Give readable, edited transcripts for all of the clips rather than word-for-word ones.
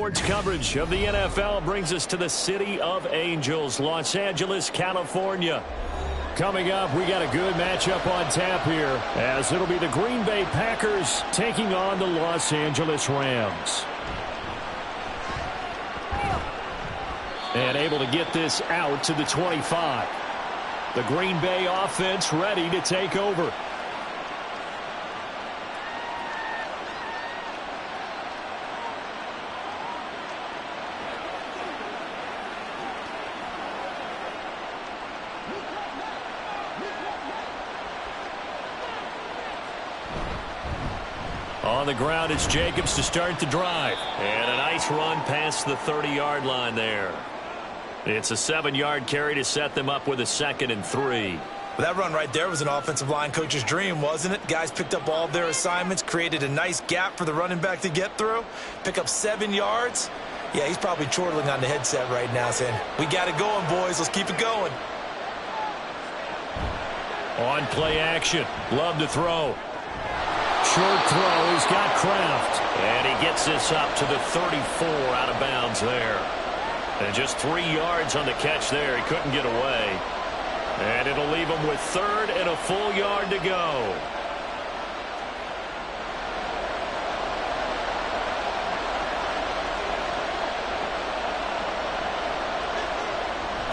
Sports coverage of the NFL brings us to the City of Angels, Los Angeles, California. Coming up, we got a good matchup on tap here, as it'll be the Green Bay Packers taking on the Los Angeles Rams. And able to get this out to the 25. The Green Bay offense ready to take over. On the ground, it's Jacobs to start the drive. And a nice run past the 30-yard line there. It's a 7-yard carry to set them up with a 2nd and 3. Well, that run right there was an offensive line coach's dream, wasn't it? Guys picked up all of their assignments, created a nice gap for the running back to get through, pick up 7 yards. Yeah, he's probably chortling on the headset right now saying, we got it going, boys. Let's keep it going. On play action. Love to throw. Short throw. He's got Kraft. And he gets this up to the 34 out of bounds there. And just 3 yards on the catch there. He couldn't get away. And it'll leave him with 3rd and a full yard to go.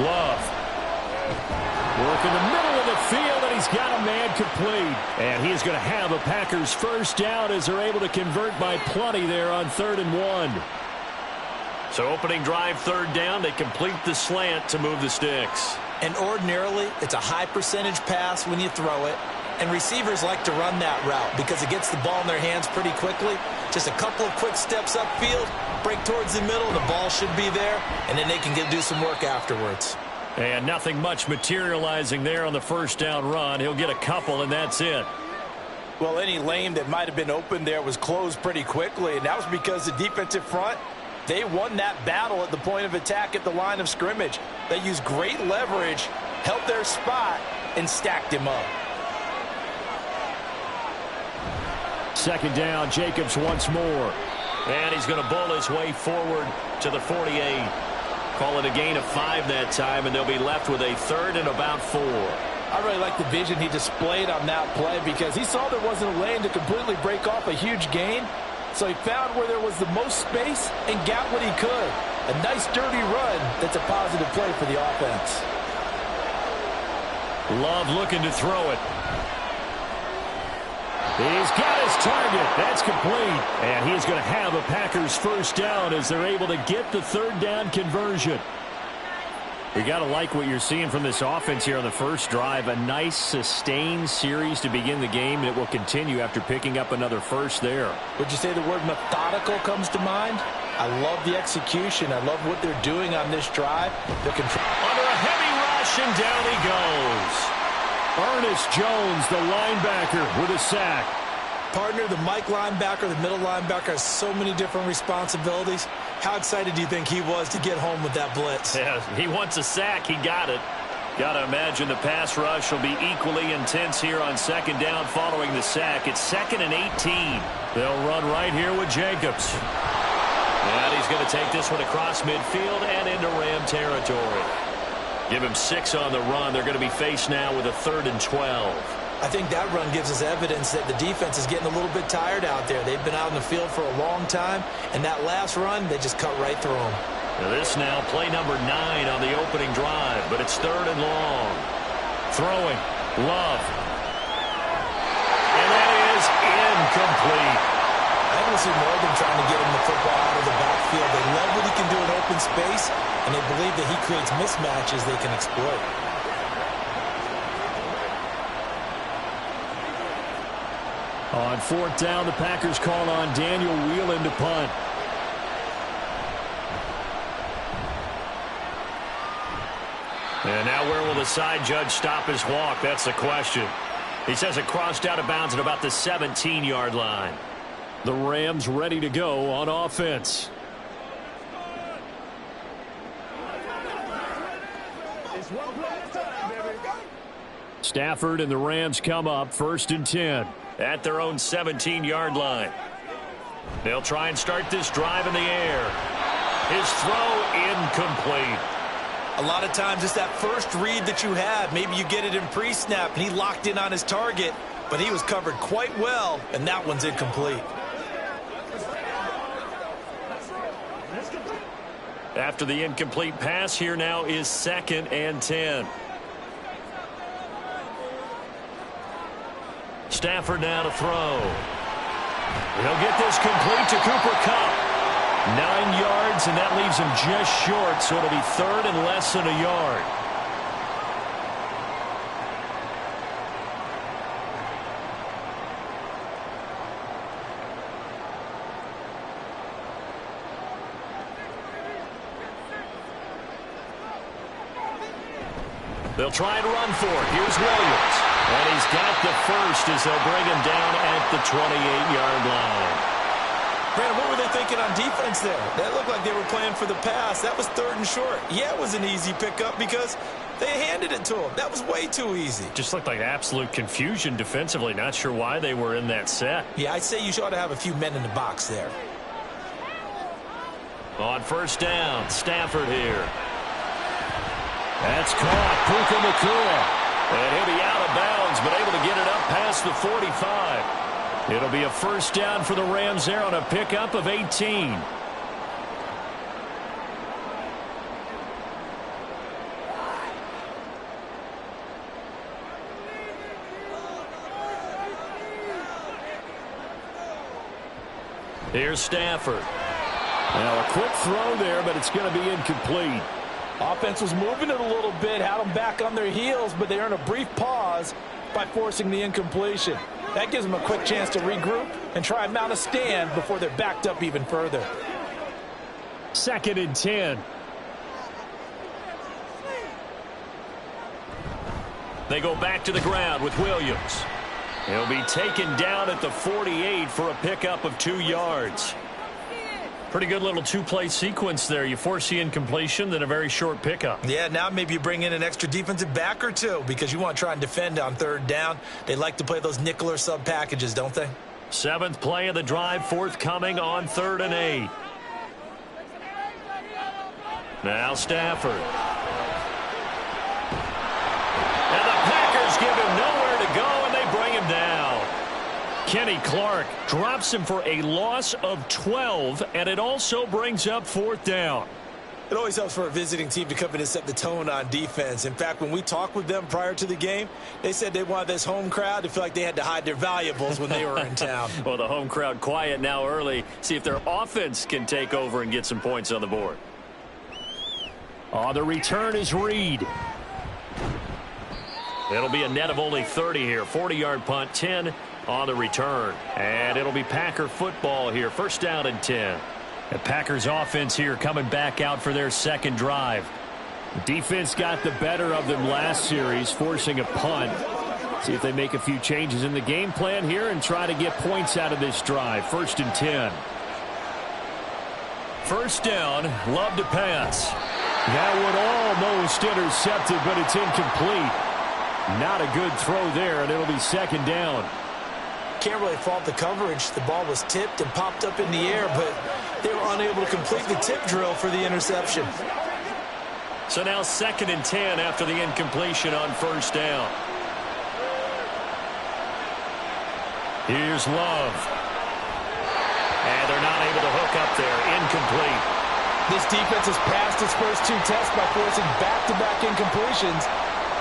Love. Work in the middle of the field, and he's got a man complete. And he's going to have a Packers first down as they're able to convert by plenty there on 3rd and 1. So opening drive, 3rd down, they complete the slant to move the sticks. And ordinarily, it's a high percentage pass when you throw it. And receivers like to run that route because it gets the ball in their hands pretty quickly. Just a couple of quick steps upfield, break towards the middle, the ball should be there, and then they can do some work afterwards. And nothing much materializing there on the first down run. He'll get a couple, and that's it. Well, any lane that might have been open there was closed pretty quickly, and that was because the defensive front, they won that battle at the point of attack at the line of scrimmage. They used great leverage, held their spot, and stacked him up. 2nd down, Jacobs once more. And he's going to bowl his way forward to the 48. Call it a gain of 5 that time, and they'll be left with a 3rd and about 4. I really like the vision he displayed on that play because he saw there wasn't a lane to completely break off a huge gain. So he found where there was the most space and got what he could. A nice dirty run that's a positive play for the offense. Love looking to throw it. He's got his target. That's complete. And he's going to have a Packers first down as they're able to get the 3rd down conversion. You got to like what you're seeing from this offense here on the first drive. A nice sustained series to begin the game, and it will continue after picking up another first there. Would you say the word methodical comes to mind? I love the execution. I love what they're doing on this drive. They're under a heavy rush, and down he goes. Ernest Jones, the linebacker, with a sack. Partner, the Mike linebacker, the middle linebacker, has so many different responsibilities. How excited do you think he was to get home with that blitz? Yeah, he wants a sack. He got it. Got to imagine the pass rush will be equally intense here on 2nd down following the sack. It's 2nd and 18. They'll run right here with Jacobs. And he's going to take this one across midfield and into Ram territory. Give him 6 on the run. They're going to be faced now with a 3rd and 12. I think that run gives us evidence that the defense is getting a little bit tired out there. They've been out in the field for a long time, and that last run, they just cut right through them. Now this now play number 9 on the opening drive, but it's 3rd and long. Throwing. Love. And that is incomplete. I want to see more than trying to get him the football out of the backfield. They love what he can do in open space, and they believe that he creates mismatches they can exploit. On 4th down, the Packers call on Daniel Whelan to punt. And now where will the side judge stop his walk? That's the question. He says it crossed out of bounds at about the 17-yard line. The Rams ready to go on offense. Stafford and the Rams come up 1st and 10 at their own 17-yard line. They'll try and start this drive in the air. His throw incomplete. A lot of times it's that first read that you have. Maybe you get it in pre-snap, and he locked in on his target, but he was covered quite well, and that one's incomplete. After the incomplete pass, here now is 2nd and 10. Stafford now to throw. He'll get this complete to Cooper Kupp. 9 yards, and that leaves him just short, so it'll be 3rd and less than a yard. They'll try and run for it. Here's Williams. And he's got the first as they'll bring him down at the 28-yard line. Brandon, what were they thinking on defense there? That looked like they were playing for the pass. That was 3rd and short. Yeah, it was an easy pickup because they handed it to him. That was way too easy. Just looked like absolute confusion defensively. Not sure why they were in that set. Yeah, I'd say you ought to have a few men in the box there. On 1st down, Stafford here. That's caught. Puka Nacua. And he'll be out of bounds, but able to get it up past the 45. It'll be a 1st down for the Rams there on a pickup of 18. Here's Stafford. Now a quick throw there, but it's going to be incomplete. Offense was moving it a little bit, had them back on their heels, but they earned a brief pause by forcing the incompletion. That gives them a quick chance to regroup and try and mount a stand before they're backed up even further. 2nd and 10. They go back to the ground with Williams. He'll be taken down at the 48 for a pickup of 2 yards. Pretty good little 2-play sequence there. You force the incompletion, then a very short pickup. Yeah, now maybe you bring in an extra defensive back or two because you want to try and defend on 3rd down. They like to play those nickel or sub packages, don't they? 7th play of the drive, forthcoming on 3rd and 8. Now Stafford. And the Packers give him nowhere to go, and they bring him down. Kenny Clark drops him for a loss of 12, and it also brings up 4th down. It always helps for a visiting team to come in and set the tone on defense. In fact, when we talked with them prior to the game, they said they wanted this home crowd to feel like they had to hide their valuables when they were in town. Well, the home crowd quiet now early. See if their offense can take over and get some points on the board. On the return is Reed. It'll be a net of only 30 here. 40-yard punt, 10 on the return. And it'll be Packer football here. 1st down and 10. The Packers offense here coming back out for their 2nd drive. The defense got the better of them last series, forcing a punt. See if they make a few changes in the game plan here and try to get points out of this drive. 1st and 10. 1st down, Love to pass. That one almost intercepted, but it's incomplete. Not a good throw there, and it'll be 2nd down. Can't really fault the coverage. The ball was tipped and popped up in the air, but they were unable to complete the tip drill for the interception. So now 2nd and 10 after the incompletion on 1st down. Here's Love. And they're not able to hook up there. Incomplete. This defense has passed its first 2 tests by forcing back-to-back incompletions.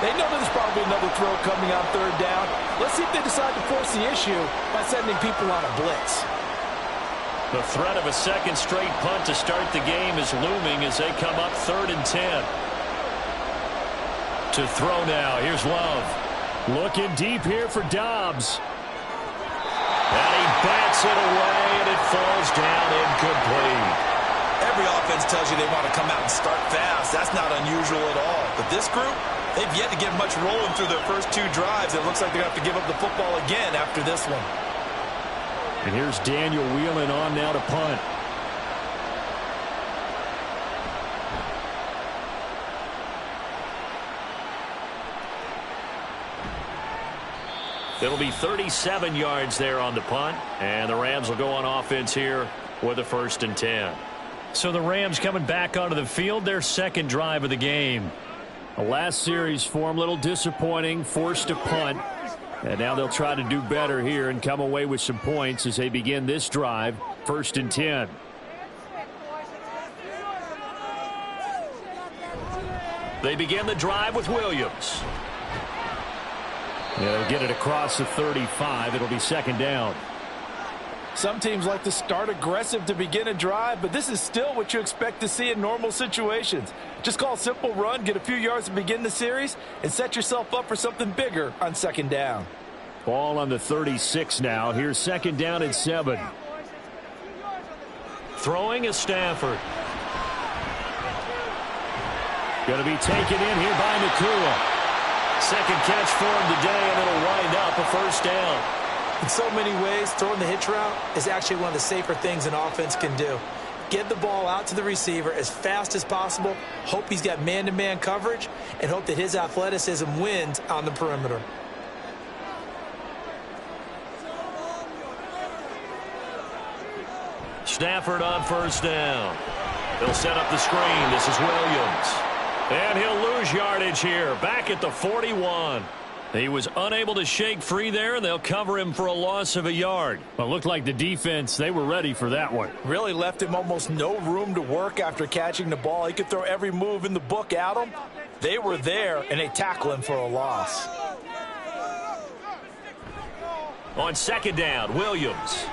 They know there's probably another throw coming on 3rd down. Let's see if they decide to force the issue by sending people on a blitz. The threat of a 2nd straight punt to start the game is looming as they come up 3rd and 10. To throw now. Here's Love. Looking deep here for Dobbs. And he bats it away, and it falls down incomplete. Every offense tells you they want to come out and start fast. That's not unusual at all. But this group, they've yet to get much rolling through their first 2 drives. It looks like they're going to have to give up the football again after this one. And here's Daniel Whelan on now to punt. It'll be 37 yards there on the punt. And the Rams will go on offense here with a 1st and 10. So the Rams coming back onto the field, their second drive of the game. The last series for them, a little disappointing, forced to punt. And now they'll try to do better here and come away with some points as they begin this drive, 1st and 10. They begin the drive with Williams. They'll get it across the 35. It'll be 2nd down. Some teams like to start aggressive to begin a drive, but this is still what you expect to see in normal situations. Just call a simple run, get a few yards to begin the series, and set yourself up for something bigger on 2nd down. Ball on the 36 now. Here's 2nd down and 7. Throwing is Stafford. Going to be taken in here by Nakua. Second catch for him today, and it'll wind up a 1st down. In so many ways, throwing the hitch route is actually one of the safer things an offense can do. Get the ball out to the receiver as fast as possible, hope he's got man-to-man coverage, and hope that his athleticism wins on the perimeter. Stafford on 1st down. He'll set up the screen. This is Williams. And he'll lose yardage here, back at the 41. He was unable to shake free there, and they'll cover him for a loss of a yard. Well, it looked like the defense, they were ready for that one. Really left him almost no room to work after catching the ball. He could throw every move in the book at him. They were there, and they tackle him for a loss. On 2nd down, Williams.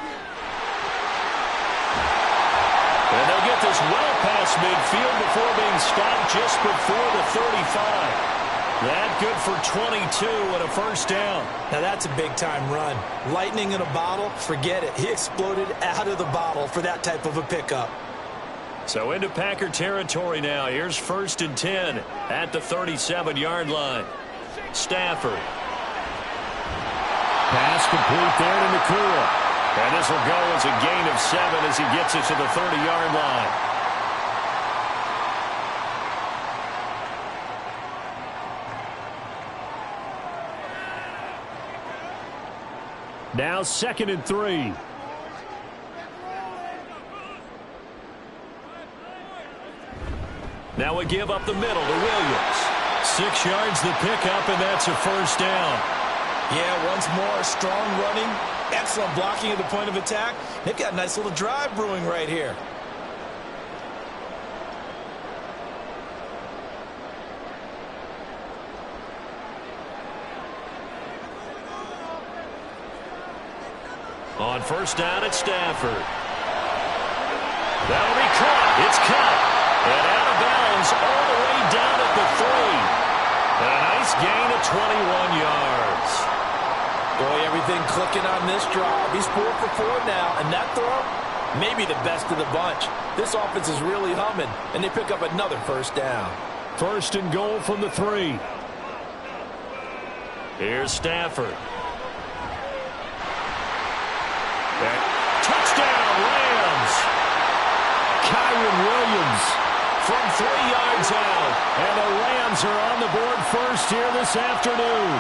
And they'll get this well past midfield before being stopped just before the 35. That good for 22 and a 1st down. Now that's a big-time run. Lightning in a bottle, forget it. He exploded out of the bottle for that type of a pickup. So into Packer territory now. Here's 1st and 10 at the 37-yard line. Stafford. Pass complete there to Nakua. And this will go as a gain of 7 as he gets it to the 30-yard line. Now 2nd and 3. Now a give up the middle to Williams. 6 yards the pickup, and that's a 1st down. Yeah, once more, strong running, excellent blocking at the point of attack. They've got a nice little drive brewing right here. On 1st down, it's Stafford. That'll be caught. It's caught. And out of bounds all the way down at the 3. And a nice gain of 21 yards. Boy, everything clicking on this drive. He's 4 for 4 now, and that throw, maybe the best of the bunch. This offense is really humming, and they pick up another 1st down. 1st and goal from the 3. Here's Stafford. Touchdown, Rams. Kyron Williams from 3 yards out. And the Rams are on the board first here this afternoon.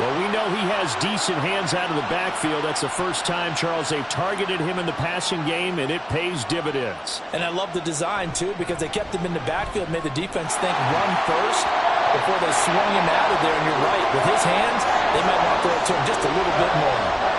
Well, we know he has decent hands out of the backfield. That's the first time, Charles, they've targeted him in the passing game, and it pays dividends. And I love the design, too, because they kept him in the backfield, made the defense think run first before they swung him out of there. And you're right, with his hands, they might want to throw it to him just a little bit more.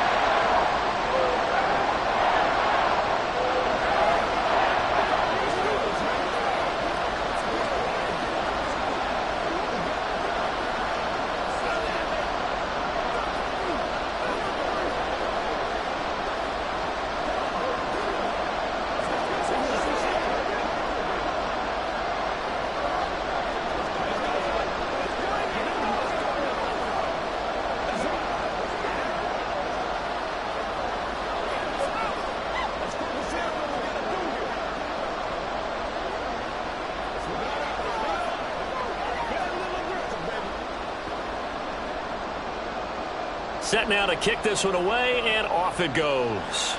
Set now to kick this one away, and off it goes.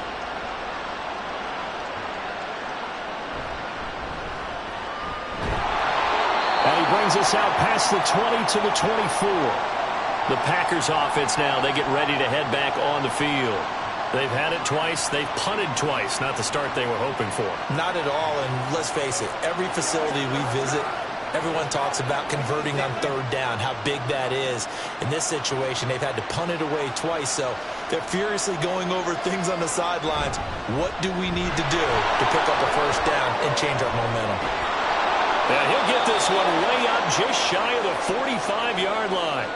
And he brings us out past the 20 to the 24. The Packers offense now, they get ready to head back on the field. They've had it twice. They've punted twice. Not the start they were hoping for. Not at all, and let's face it, every facility we visit, everyone talks about converting on third down, how big that is. In this situation, they've had to punt it away twice, so they're furiously going over things on the sidelines. What do we need to do to pick up a first down and change our momentum? And he'll get this one way up just shy of the 45-yard line.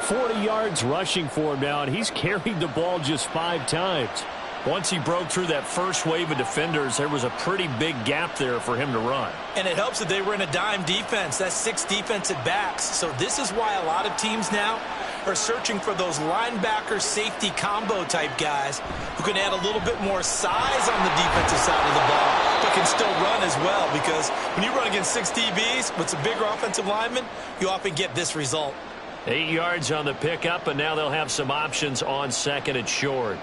40 yards rushing for him now, and he's carried the ball just 5 times. Once he broke through that first wave of defenders, there was a pretty big gap there for him to run. And it helps that they were in a dime defense. That's 6 defensive backs. So this is why a lot of teams now are searching for those linebacker safety combo type guys who can add a little bit more size on the defensive side of the ball, but can still run as well, because when you run against 6 DBs with some bigger offensive linemen, you often get this result. 8 yards on the pickup, and now they'll have some options on second and short.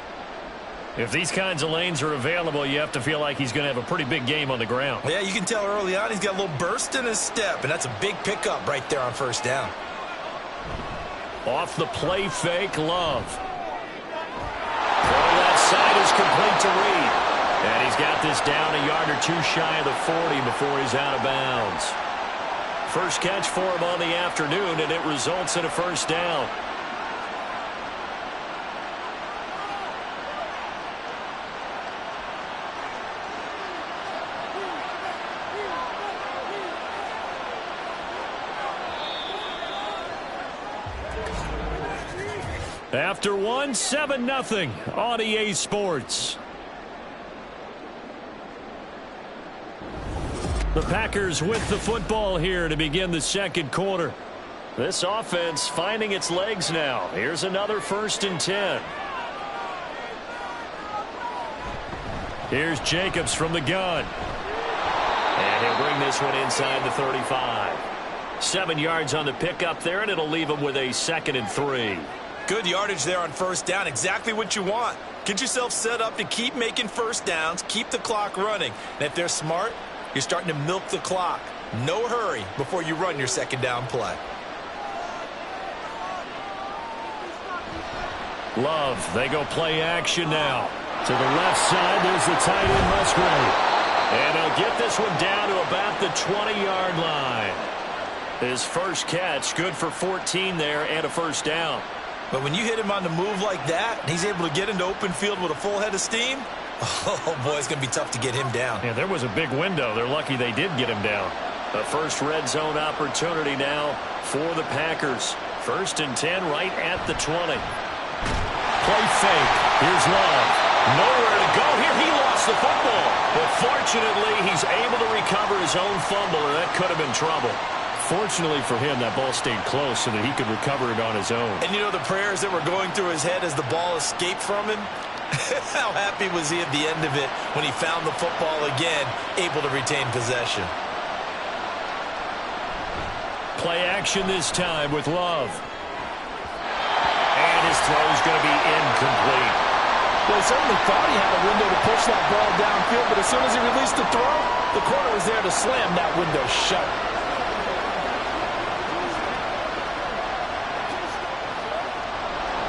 If these kinds of lanes are available, you have to feel like he's going to have a pretty big game on the ground. Yeah, you can tell early on he's got a little burst in his step, and that's a big pickup right there on first down. Off the play fake, Love. Throw left side is complete to Reed. And he's got this down a yard or 2 shy of the 40 before he's out of bounds. First catch for him on the afternoon, and it results in a first down. After one, 7-0 on EA Sports. The Packers with the football here to begin the second quarter. This offense finding its legs now. Here's another 1st and 10. Here's Jacobs from the gun. And he'll bring this one inside the 35. 7 yards on the pickup there, and it'll leave him with a 2nd and 3. Good yardage there on first down. Exactly what you want. Get yourself set up to keep making first downs, keep the clock running. And if they're smart, you're starting to milk the clock. No hurry before you run your second down play. Love, they go play action now. To the left side, there's the tight end Musgrave. And he'll get this one down to about the 20-yard line. His first catch, good for 14 there and a first down. But when you hit him on the move like that, and he's able to get into open field with a full head of steam, oh, boy, it's going to be tough to get him down. Yeah, there was a big window. They're lucky they did get him down. The first red zone opportunity now for the Packers. 1st and 10 right at the 20. Play fake. Here's Love. Nowhere to go here. He lost the football. But fortunately, he's able to recover his own fumble, and that could have been trouble. Fortunately for him, that ball stayed close so that he could recover it on his own. And you know the prayers that were going through his head as the ball escaped from him? How happy was he at the end of it when he found the football again, able to retain possession? Play action this time with Love. And his throw is going to be incomplete. Well, he certainly thought he had a window to push that ball downfield, but as soon as he released the throw, the corner was there to slam that window shut.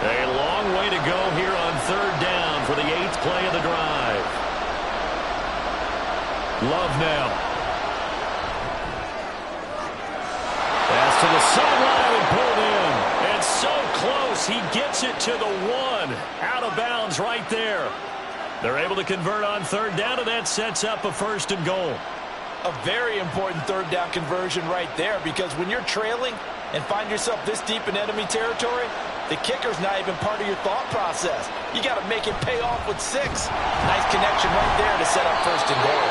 A long way to go here on 3rd down for the 8th play of the drive. Love now. Pass to the sideline and pulled in. And so close, he gets it to the 1. Out of bounds right there. They're able to convert on 3rd down, and that sets up a 1st and goal. A very important 3rd down conversion right there, because when you're trailing and find yourself this deep in enemy territory, the kicker's not even part of your thought process. You got to make it pay off with 6. Nice connection right there to set up 1st and goal.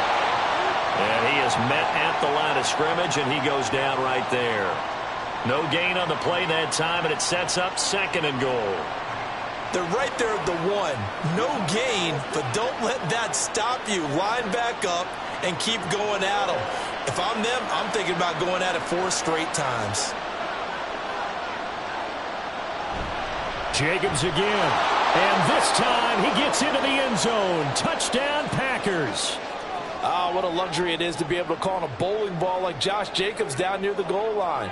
And he is met at the line of scrimmage, and he goes down right there. No gain on the play that time, and it sets up 2nd and goal. They're right there at the 1. No gain, but don't let that stop you. Line back up and keep going at them. If I'm them, I'm thinking about going at it 4 straight times. Jacobs again. And this time he gets into the end zone. Touchdown, Packers. Ah, what a luxury it is to be able to call on a bowling ball like Josh Jacobs down near the goal line.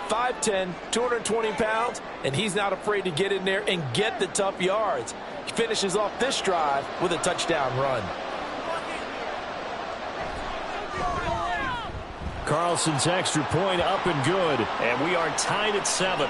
5'10", 220 pounds, and he's not afraid to get in there and get the tough yards. finishes off this drive with a touchdown run. Carlson's extra point up and good. And we are tied at 7.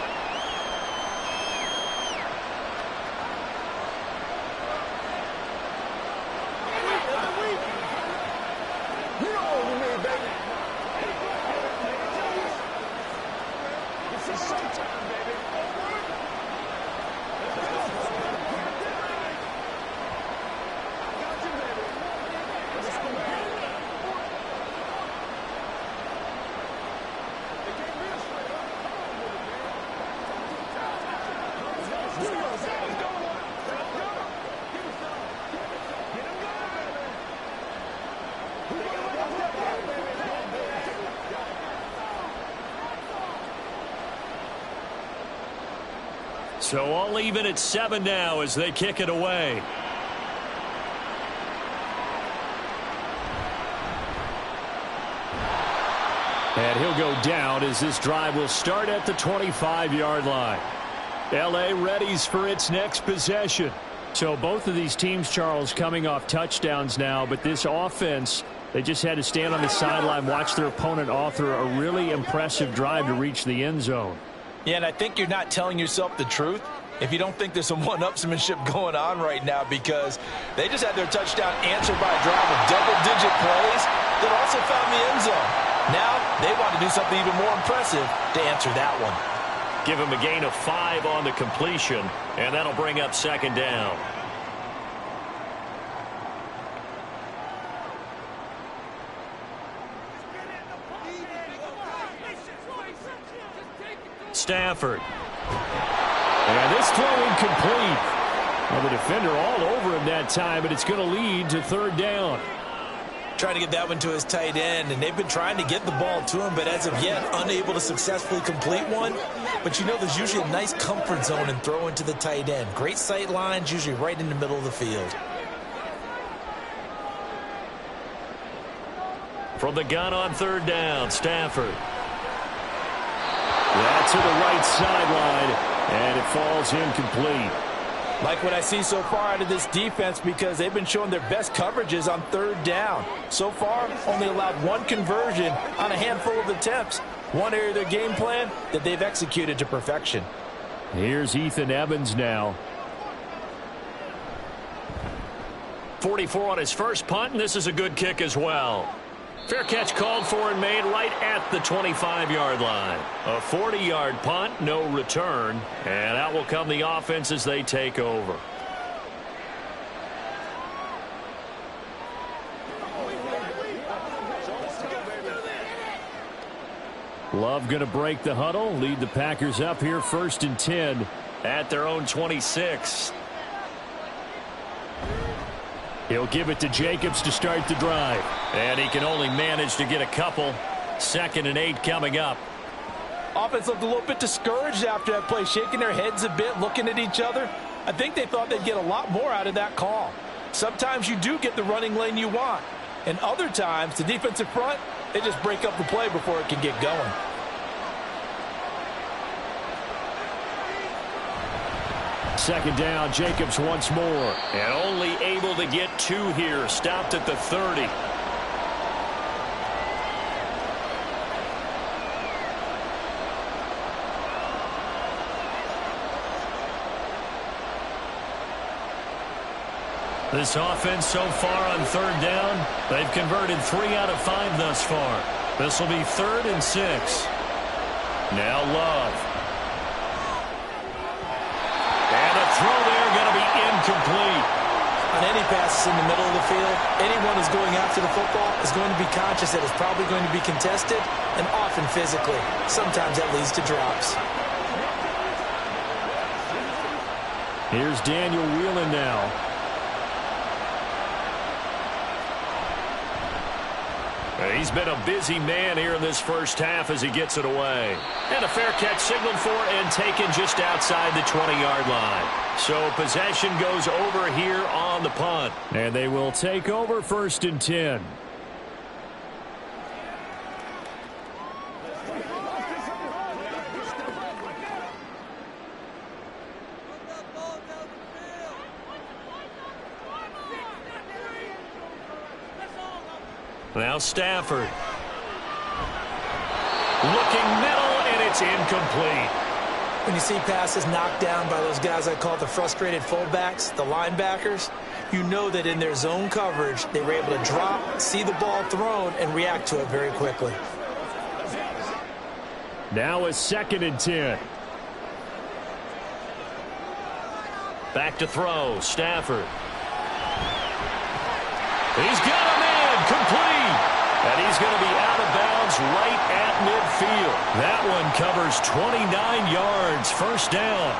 So all even at 7 now as they kick it away. And he'll go down as this drive will start at the 25-yard line. L.A. readies for its next possession. So both of these teams, Charles, coming off touchdowns now, but this offense, they just had to stand on the sideline, watch their opponent author a really impressive drive to reach the end zone. Yeah, and I think you're not telling yourself the truth if you don't think there's some one-upsmanship going on right now, because they just had their touchdown answered by a drive of double-digit plays that also found the end zone. Now they want to do something even more impressive to answer that one. Give him a gain of 5 on the completion, and that'll bring up 2nd down. Stafford. And this throw incomplete. Well, the defender all over him that time, but it's going to lead to 3rd down. Trying to get that one to his tight end, and they've been trying to get the ball to him, but as of yet, unable to successfully complete one. But you know there's usually a nice comfort zone in throwing to the tight end. Great sight lines, usually right in the middle of the field. From the gun on 3rd down, Stafford. That's to the right sideline, and it falls incomplete. Like what I see so far out of this defense, because they've been showing their best coverages on 3rd down. So far, only allowed 1 conversion on a handful of attempts. One area of their game plan that they've executed to perfection. Here's Ethan Evans now. 44 on his first punt, and this is a good kick as well. Fair catch called for and made right at the 25-yard line. A 40-yard punt, no return. And out will come the offense as they take over. Love going to break the huddle, lead the Packers up here 1st and 10 at their own 26. He'll give it to Jacobs to start the drive. And he can only manage to get a couple. 2nd and 8 coming up. Offense looked a little bit discouraged after that play, shaking their heads a bit, looking at each other. I think they thought they'd get a lot more out of that call. Sometimes you do get the running lane you want. And other times, the defensive front, they just break up the play before it can get going. Second down, Jacobs once more. And only able to get 2 here. Stopped at the 30. This offense so far on 3rd down, they've converted 3 out of 5 thus far. This will be 3rd and 6. Now Love. And a throw there going to be incomplete. On any passes in the middle of the field, anyone who's going after the football is going to be conscious that it's probably going to be contested, and often physically. Sometimes that leads to drops. Here's Daniel Whelan now. He's been a busy man here in this first half as he gets it away. And a fair catch signaled for and taken just outside the 20-yard line. So possession goes over here on the punt. And they will take over 1st and 10. Now Stafford. Looking middle, and it's incomplete. When you see passes knocked down by those guys I call the frustrated fullbacks, the linebackers, you know that in their zone coverage, they were able to drop, see the ball thrown, and react to it very quickly. Now a 2nd and 10. Back to throw, Stafford. He's got him in, complete. And he's going to be out of bounds right at midfield. That one covers 29 yards, first down.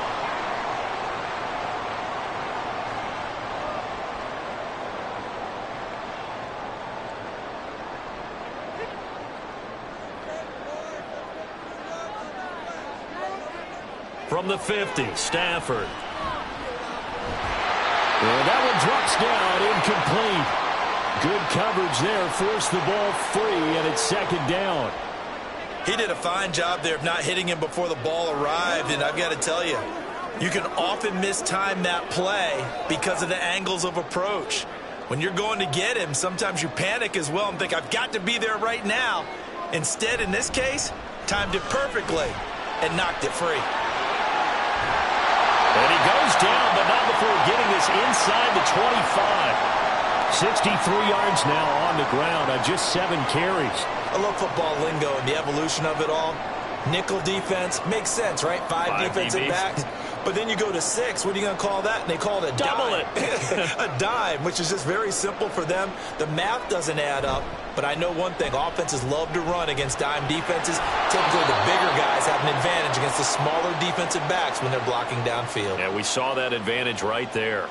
From the 50, Stafford. And that one drops down, incomplete. Good coverage there, forced the ball free, and it's 2nd down. He did a fine job there of not hitting him before the ball arrived, and I've got to tell you, you can often mistime that play because of the angles of approach. When you're going to get him, sometimes you panic as well and think, I've got to be there right now. Instead, in this case, timed it perfectly and knocked it free. And he goes down, but not before getting this inside the 25. 63 yards now on the ground on just 7 carries. I love football lingo and the evolution of it all. Nickel defense makes sense, right? Five defensive backs. But then you go to 6. What are you going to call that? And they call it a double dime. A dime, which is just very simple for them. The math doesn't add up. But I know one thing. Offenses love to run against dime defenses. Typically, the bigger guys have an advantage against the smaller defensive backs when they're blocking downfield. Yeah, we saw that advantage right there.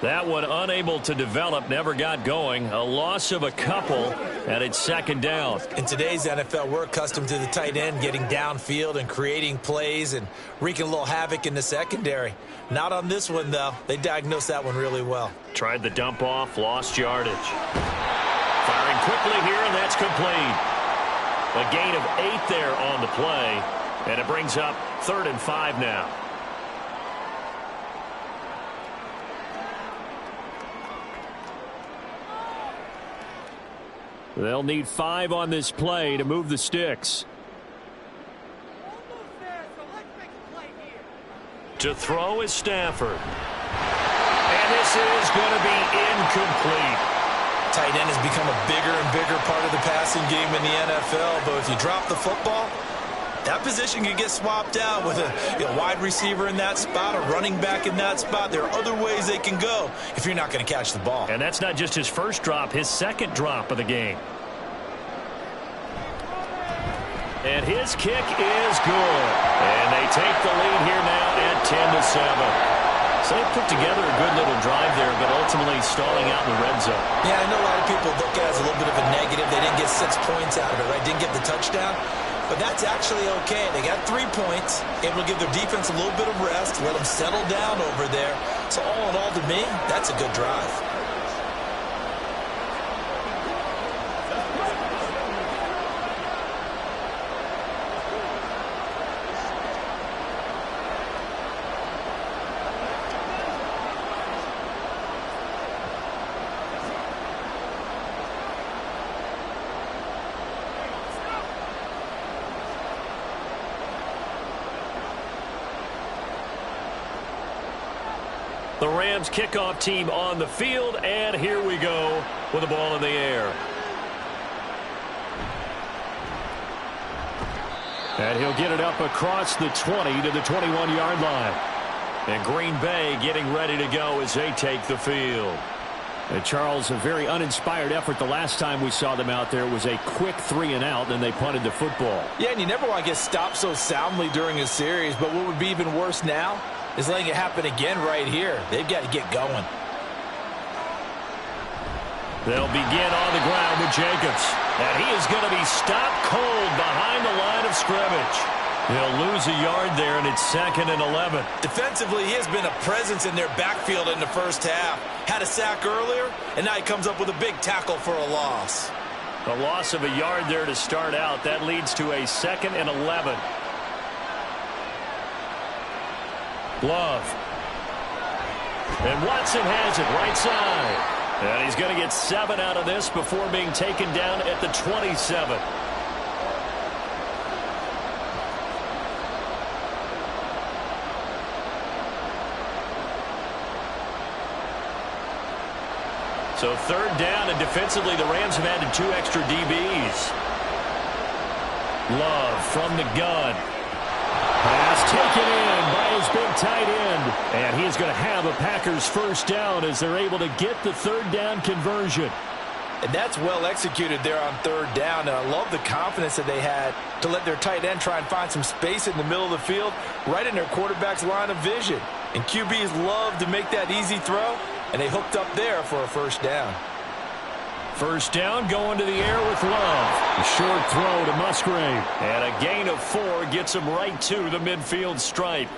That one unable to develop, never got going. A loss of a couple, and it's 2nd down. In today's NFL, we're accustomed to the tight end getting downfield and creating plays and wreaking a little havoc in the secondary. Not on this one, though. They diagnosed that one really well. Tried the dump off, lost yardage. Firing quickly here, and that's complete. A gain of 8 there on the play, and it brings up 3rd and 5 now. They'll need 5 on this play to move the sticks. To throw is Stafford. And this is going to be incomplete. Tight end has become a bigger and bigger part of the passing game in the NFL, but if you drop the football, that position can get swapped out with a wide receiver in that spot, a running back in that spot. There are other ways they can go if you're not going to catch the ball. And that's not just his first drop, his 2nd drop of the game. And his kick is good. And they take the lead here now at 10-7. So they put together a good little drive there, but ultimately stalling out in the red zone. Yeah, I know a lot of people look at it as a little bit of a negative. They didn't get 6 points out of it, right? Didn't get the touchdown. But that's actually okay. They got 3 points, able to give their defense a little bit of rest, let them settle down over there. So all in all, to me, that's a good drive. The Rams kickoff team on the field, and here we go with the ball in the air. And he'll get it up across the 20 to the 21-yard line. And Green Bay getting ready to go as they take the field. And Charles, a very uninspired effort the last time we saw them out there was a quick 3-and-out, and they punted the football. Yeah, and you never want to get stopped so soundly during a series, but what would be even worse now is letting it happen again right here. They've got to get going. They'll begin on the ground with Jacobs. And he is going to be stopped cold behind the line of scrimmage. He'll lose a yard there, and it's 2nd and 11. Defensively, he has been a presence in their backfield in the first half. Had a sack earlier, and now he comes up with a big tackle for a loss. A loss of a yard there to start out. That leads to a 2nd and 11. Love. And Watson has it right side. And he's going to get 7 out of this before being taken down at the 27. So 3rd down, and defensively the Rams have added 2 extra DBs. Love from the gun. Pass taken in by his big tight end. And he is going to have a Packers first down as they're able to get the 3rd down conversion. And that's well executed there on 3rd down. And I love the confidence that they had to let their tight end try and find some space in the middle of the field, right in their quarterback's line of vision. And QBs love to make that easy throw, and they hooked up there for a first down. First down going to the air with Love. A short throw to Musgrave. And a gain of 4 gets him right to the midfield stripe.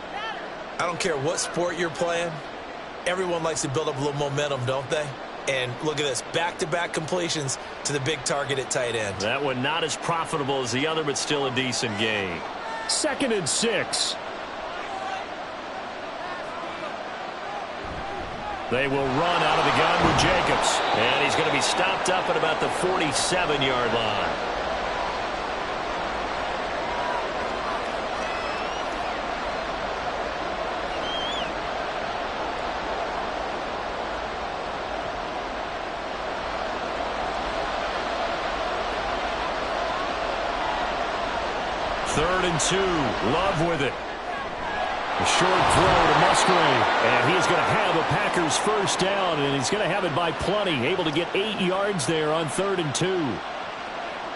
I don't care what sport you're playing. Everyone likes to build up a little momentum, don't they? And look at this, back-to-back completions to the big target at tight end. That one not as profitable as the other, but still a decent gain. 2nd and 6. They will run out of the gun with Jacobs. And he's going to be stopped up at about the 47-yard line. Third and 2. Love with it. A short throw to Musgrave. And he's going to have a Packers first down, and he's going to have it by plenty. Able to get 8 yards there on 3rd and 2.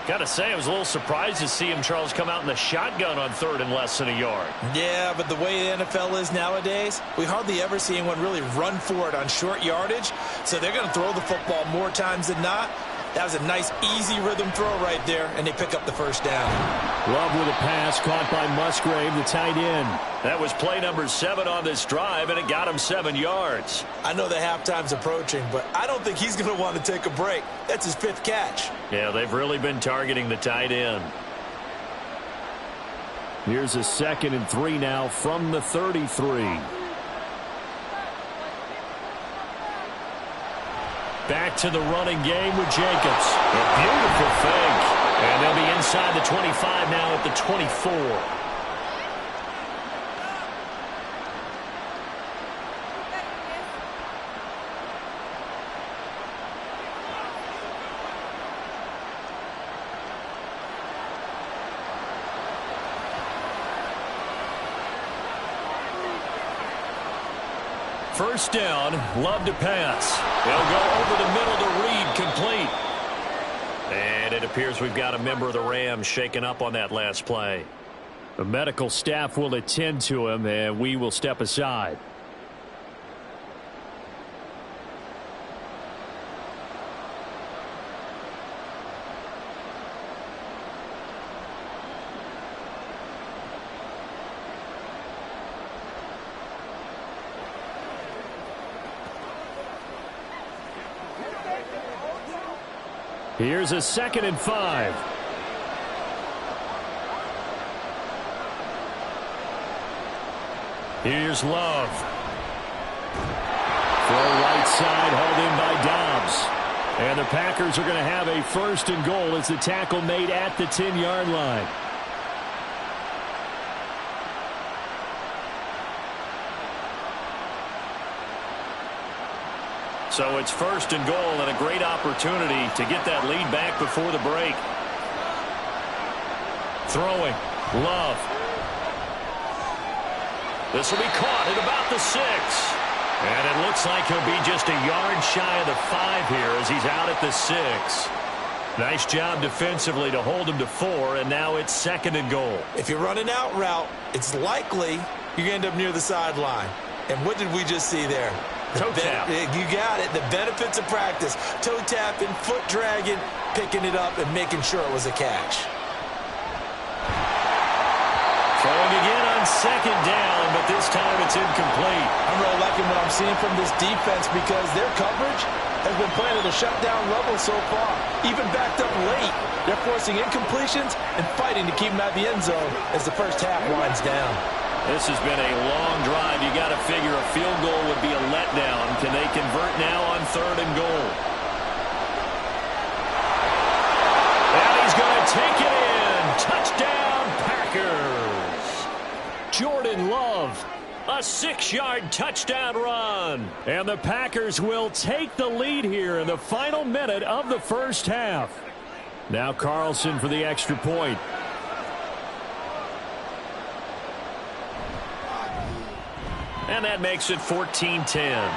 Got to say, I was a little surprised to see him, Charles, come out in the shotgun on 3rd and less than a yard. Yeah, but the way the NFL is nowadays, we hardly ever see anyone really run for it on short yardage. So they're going to throw the football more times than not. That was a nice, easy rhythm throw right there, and they pick up the first down. Love with a pass caught by Musgrave, the tight end. That was play number 7 on this drive, and it got him 7 yards. I know the halftime's approaching, but I don't think he's going to want to take a break. That's his 5th catch. Yeah, they've really been targeting the tight end. Here's a 2nd and 3 now from the 33. Back to the running game with Jacobs. A beautiful fake. And they'll be inside the 25 now at the 24. First down, Love to pass. They'll go over the middle to Reed, complete. And it appears we've got a member of the Rams shaken up on that last play. The medical staff will attend to him, and we will step aside. Here's a 2nd and 5. Here's Love. Throw right side, hauled in by Dobbs. And the Packers are going to have a 1st and goal as the tackle made at the 10-yard line. So it's 1st and goal, and a great opportunity to get that lead back before the break. Throwing. Love. This will be caught at about the 6. And it looks like he'll be just a yard shy of the 5 here as he's out at the 6. Nice job defensively to hold him to 4, and now it's 2nd and goal. If you're running out route, it's likely you're going to end up near the sideline. And what did we just see there? Toe tap. You got it. The benefits of practice. Toe tapping, foot dragging, picking it up, and making sure it was a catch. Throwing again on 2nd down, but this time it's incomplete. I'm really liking what I'm seeing from this defense because their coverage has been playing at a shutdown level so far. Even backed up late, they're forcing incompletions and fighting to keep them at the end zone as the first half winds down. This has been a long drive. You got to figure a field goal would be a letdown. Can they convert now on 3rd and goal? And he's going to take it in. Touchdown, Packers. Jordan Love, a 6-yard touchdown run. And the Packers will take the lead here in the final minute of the first half. Now Carlson for the extra point. And that makes it 14-10.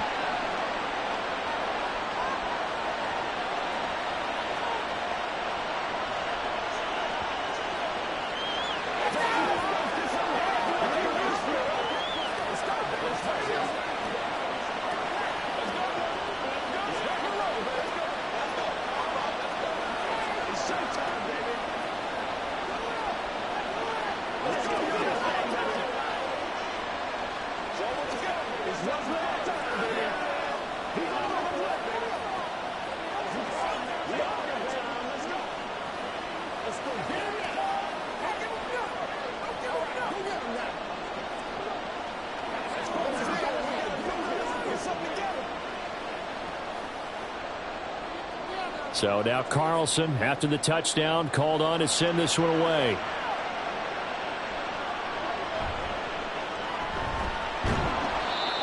So now Carlson, after the touchdown, called on to send this one away.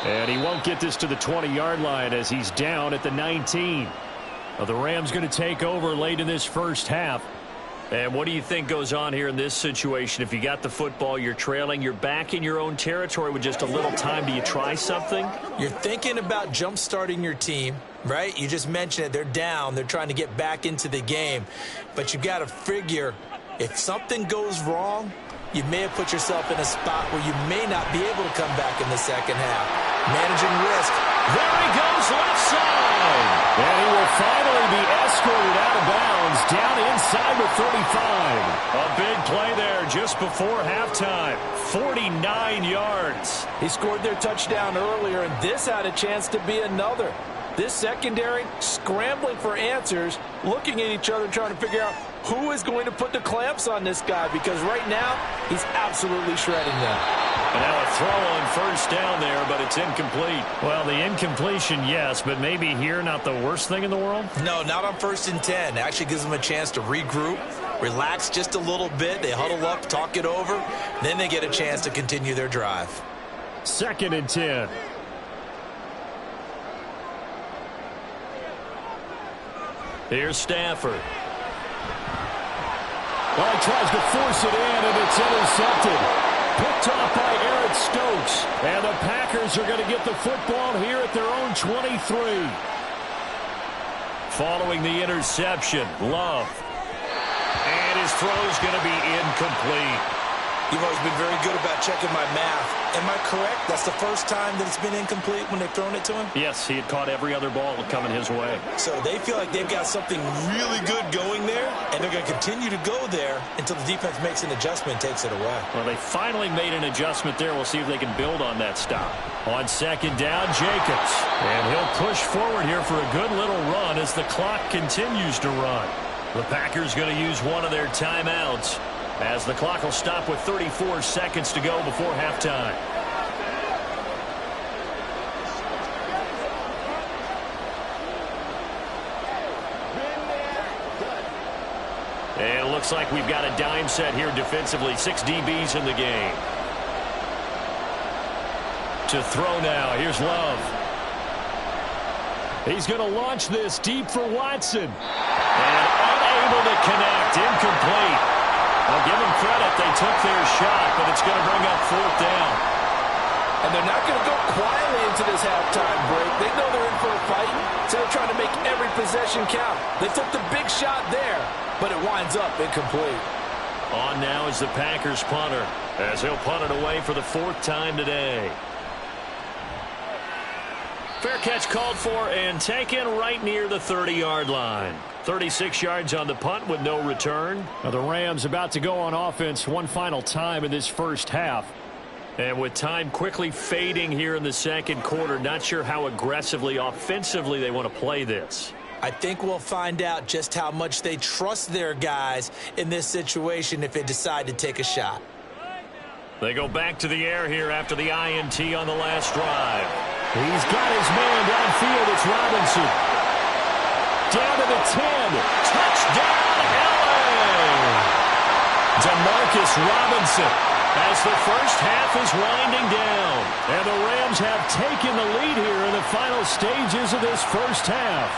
And he won't get this to the 20-yard line as he's down at the 19. Well, the Rams going to take over late in this first half. And what do you think goes on here in this situation? If you got the football, you're trailing, you're back in your own territory with just a little time. Do you try something? You're thinking about jump-starting your team, right? You just mentioned it. They're down. They're trying to get back into the game. But you've got to figure if something goes wrong, you may have put yourself in a spot where you may not be able to come back in the second half. Managing risk. There he goes, left side. And he will finally be escorted out of bounds down inside the 35. A big play there just before halftime. 49 yards. He scored their touchdown earlier, and this had a chance to be another. This secondary scrambling for answers, looking at each other, trying to figure out who is going to put the clamps on this guy, because right now he's absolutely shredding them. And now a throw on first down there, but it's incomplete. Well, the incompletion, yes, but maybe here not the worst thing in the world? No, not on 1st and 10. It actually gives them a chance to regroup, relax just a little bit. They huddle up, talk it over. Then they get a chance to continue their drive. 2nd and 10. Here's Stafford. Well, he tries to force it in, and it's intercepted. Picked off by Eric Stokes. And the Packers are going to get the football here at their own 23. Following the interception, Love. And his throw's going to be incomplete. You've always been very good about checking my math. Am I correct? That's the first time that it's been incomplete when they've thrown it to him? Yes, he had caught every other ball coming his way. So they feel like they've got something really good going there, and they're going to continue to go there until the defense makes an adjustment and takes it away. Well, they finally made an adjustment there. We'll see if they can build on that stop. On 2nd down, Jacobs. And he'll push forward here for a good little run as the clock continues to run. The Packers going to use one of their timeouts, as the clock will stop with 34 seconds to go before halftime. And it looks like we've got a dime set here defensively. 6 DBs in the game. To throw now. Here's Love. He's going to launch this deep for Watson. And unable to connect. Incomplete. I'll give them credit. They took their shot, but it's going to bring up 4th down. And they're not going to go quietly into this halftime break. They know they're in for a fight, so they're trying to make every possession count. They took the big shot there, but it winds up incomplete. On now is the Packers punter, as he'll punt it away for the 4th time today. Fair catch called for and taken right near the 30-yard line. 36 yards on the punt with no return. Now the Rams about to go on offense one final time in this first half. And with time quickly fading here in the second quarter, not sure how aggressively, offensively they want to play this. I think we'll find out just how much they trust their guys in this situation if they decide to take a shot. They go back to the air here after the INT on the last drive. He's got his man downfield. It's Robinson. Down to the 10. Touchdown, LA! DeMarcus Robinson as the first half is winding down. And the Rams have taken the lead here in the final stages of this first half.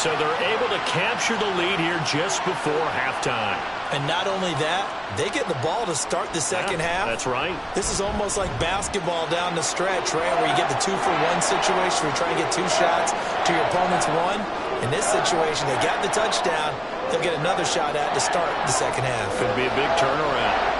So they're able to capture the lead here just before halftime. And not only that, they get the ball to start the second half. That's right. This is almost like basketball down the stretch, right, where you get the 2-for-1 situation where you try and get 2 shots to your opponent's 1. In this situation, they got the touchdown. They'll get another shot at to start the second half. Could be a big turnaround.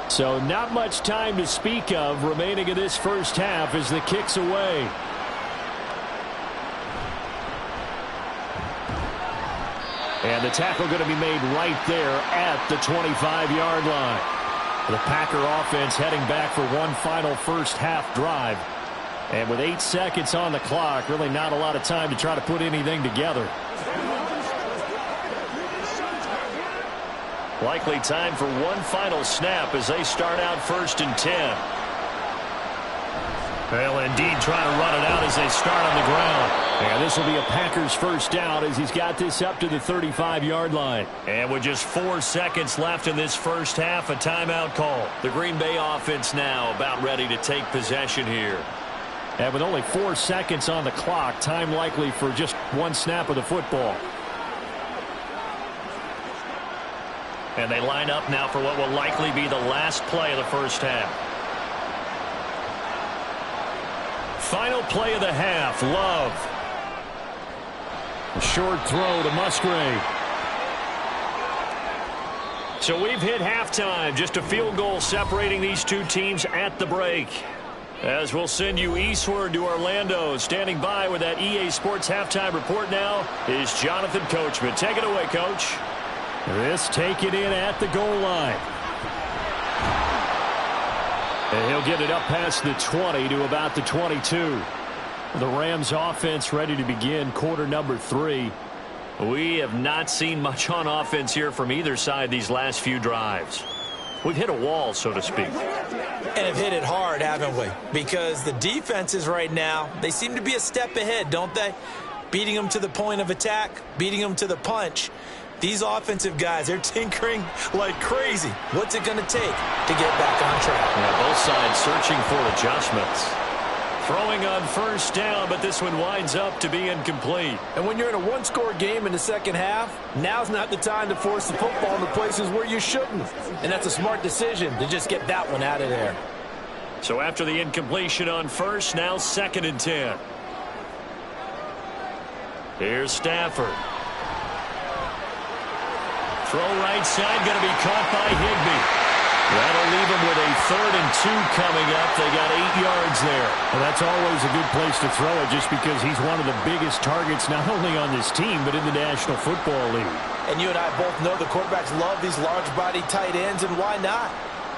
So not much time to speak of remaining in this first half as the kick's away. And the tackle going to be made right there at the 25-yard line. The Packer offense heading back for one final first half drive. And with 8 seconds on the clock, really not a lot of time to try to put anything together. Likely time for one final snap as they start out 1st and 10. They'll indeed try to run it out as they start on the ground. And this will be a Packers first down as he's got this up to the 35-yard line. And with just 4 seconds left in this first half, a timeout call. The Green Bay offense now about ready to take possession here. And with only 4 seconds on the clock, time likely for just one snap of the football. And they line up now for what will likely be the last play of the first half. Final play of the half, Love. A short throw to Musgrave. So we've hit halftime. Just a field goal separating these two teams at the break. As we'll send you eastward to Orlando. Standing by with that EA Sports halftime report now is Jonathan Coachman. Take it away, Coach. This taken in at the goal line. And he'll get it up past the 20 to about the 22. The Rams offense ready to begin quarter number 3. We have not seen much on offense here from either side these last few drives. We've hit a wall, so to speak. And have hit it hard, haven't we? Because the defenses right now, they seem to be a step ahead, don't they? Beating them to the point of attack, beating them to the punch. These offensive guys, they're tinkering like crazy. What's it going to take to get back on track? Yeah, both sides searching for adjustments. Throwing on first down, but this one winds up to be incomplete. And when you're in a one-score game in the second half, now's not the time to force the football in the places where you shouldn't. And that's a smart decision to just get that one out of there. So after the incompletion on first, now 2nd and 10. Here's Stafford. Throw right side, going to be caught by Higbee. That'll leave them with a 3rd and 2 coming up. They got 8 yards there. Well, that's always a good place to throw it just because he's one of the biggest targets not only on this team but in the National Football League. And you and I both know the quarterbacks love these large-body tight ends, and why not?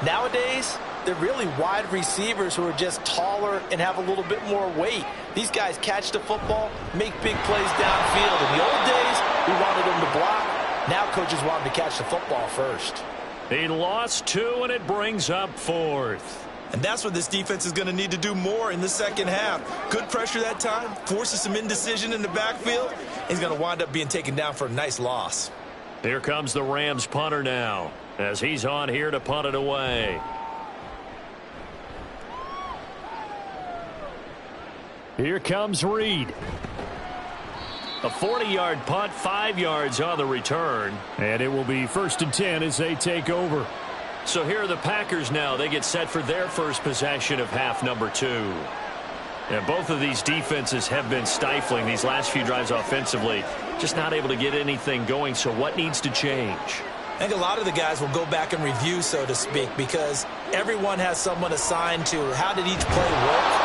Nowadays, they're really wide receivers who are just taller and have a little bit more weight. These guys catch the football, make big plays downfield. In the old days, we wanted them to block. Now coaches want him to catch the football first. He lost 2, and it brings up 4th. And that's what this defense is going to need to do more in the second half. Good pressure that time, forces some indecision in the backfield. He's going to wind up being taken down for a nice loss. Here comes the Rams punter now as he's on here to punt it away. Here comes Reed. A 40-yard punt, 5 yards on the return. And it will be 1st and 10 as they take over. So here are the Packers now. They get set for their first possession of half number 2. And both of these defenses have been stifling these last few drives offensively. Just not able to get anything going, so what needs to change? I think a lot of the guys will go back and review, so to speak, because everyone has someone assigned to how did each play work.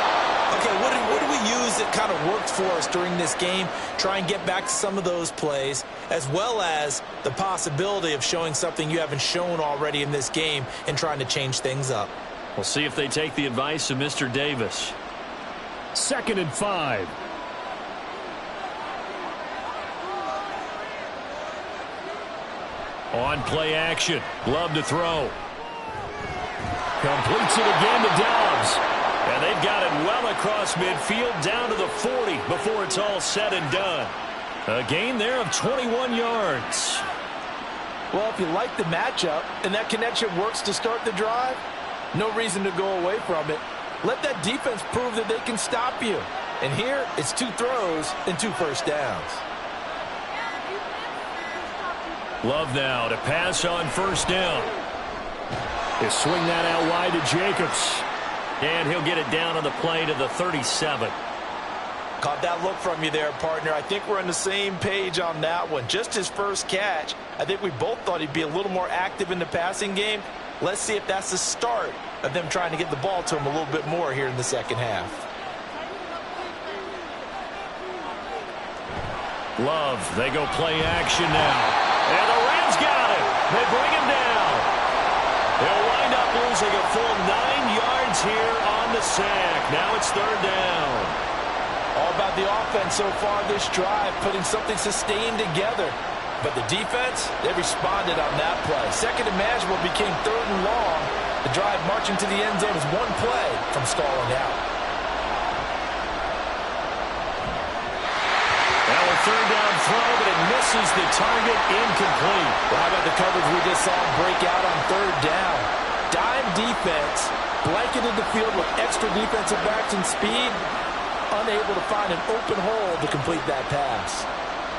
Okay, what do we use that kind of worked for us during this game? Try and get back to some of those plays, as well as the possibility of showing something you haven't shown already in this game and trying to change things up. We'll see if they take the advice of Mr. Davis. 2nd and 5. On play action. Glove to throw. Completes it again to Dobbs. And they've got it well across midfield down to the 40 before it's all said and done. A gain there of 21 yards. Well, if you like the matchup and that connection works to start the drive, no reason to go away from it. Let that defense prove that they can stop you. And here, it's 2 throws and 2 first downs. Love now to pass on first down. They swing that out wide to Jacobs. And he'll get it down on the play to the 37. Caught that look from you there, partner. I think we're on the same page on that one. Just his first catch. I think we both thought he'd be a little more active in the passing game. Let's see if that's the start of them trying to get the ball to him a little bit more here in the second half. Love, they go play action now. And the Rams got it. They bring him down. They'll wind up losing a full 9 yards here on the sack. Now it's 3rd down. All about the offense so far this drive, putting something sustained together. But the defense, they responded on that play. Second and manageable became 3rd and long. The drive marching to the end zone is 1 play from stalling out. Now a 3rd down throw, but it misses the target, incomplete. Well, how about the coverage we just saw break out on 3rd down? Dime defense, blanketed the field with extra defensive backs and speed, unable to find an open hole to complete that pass.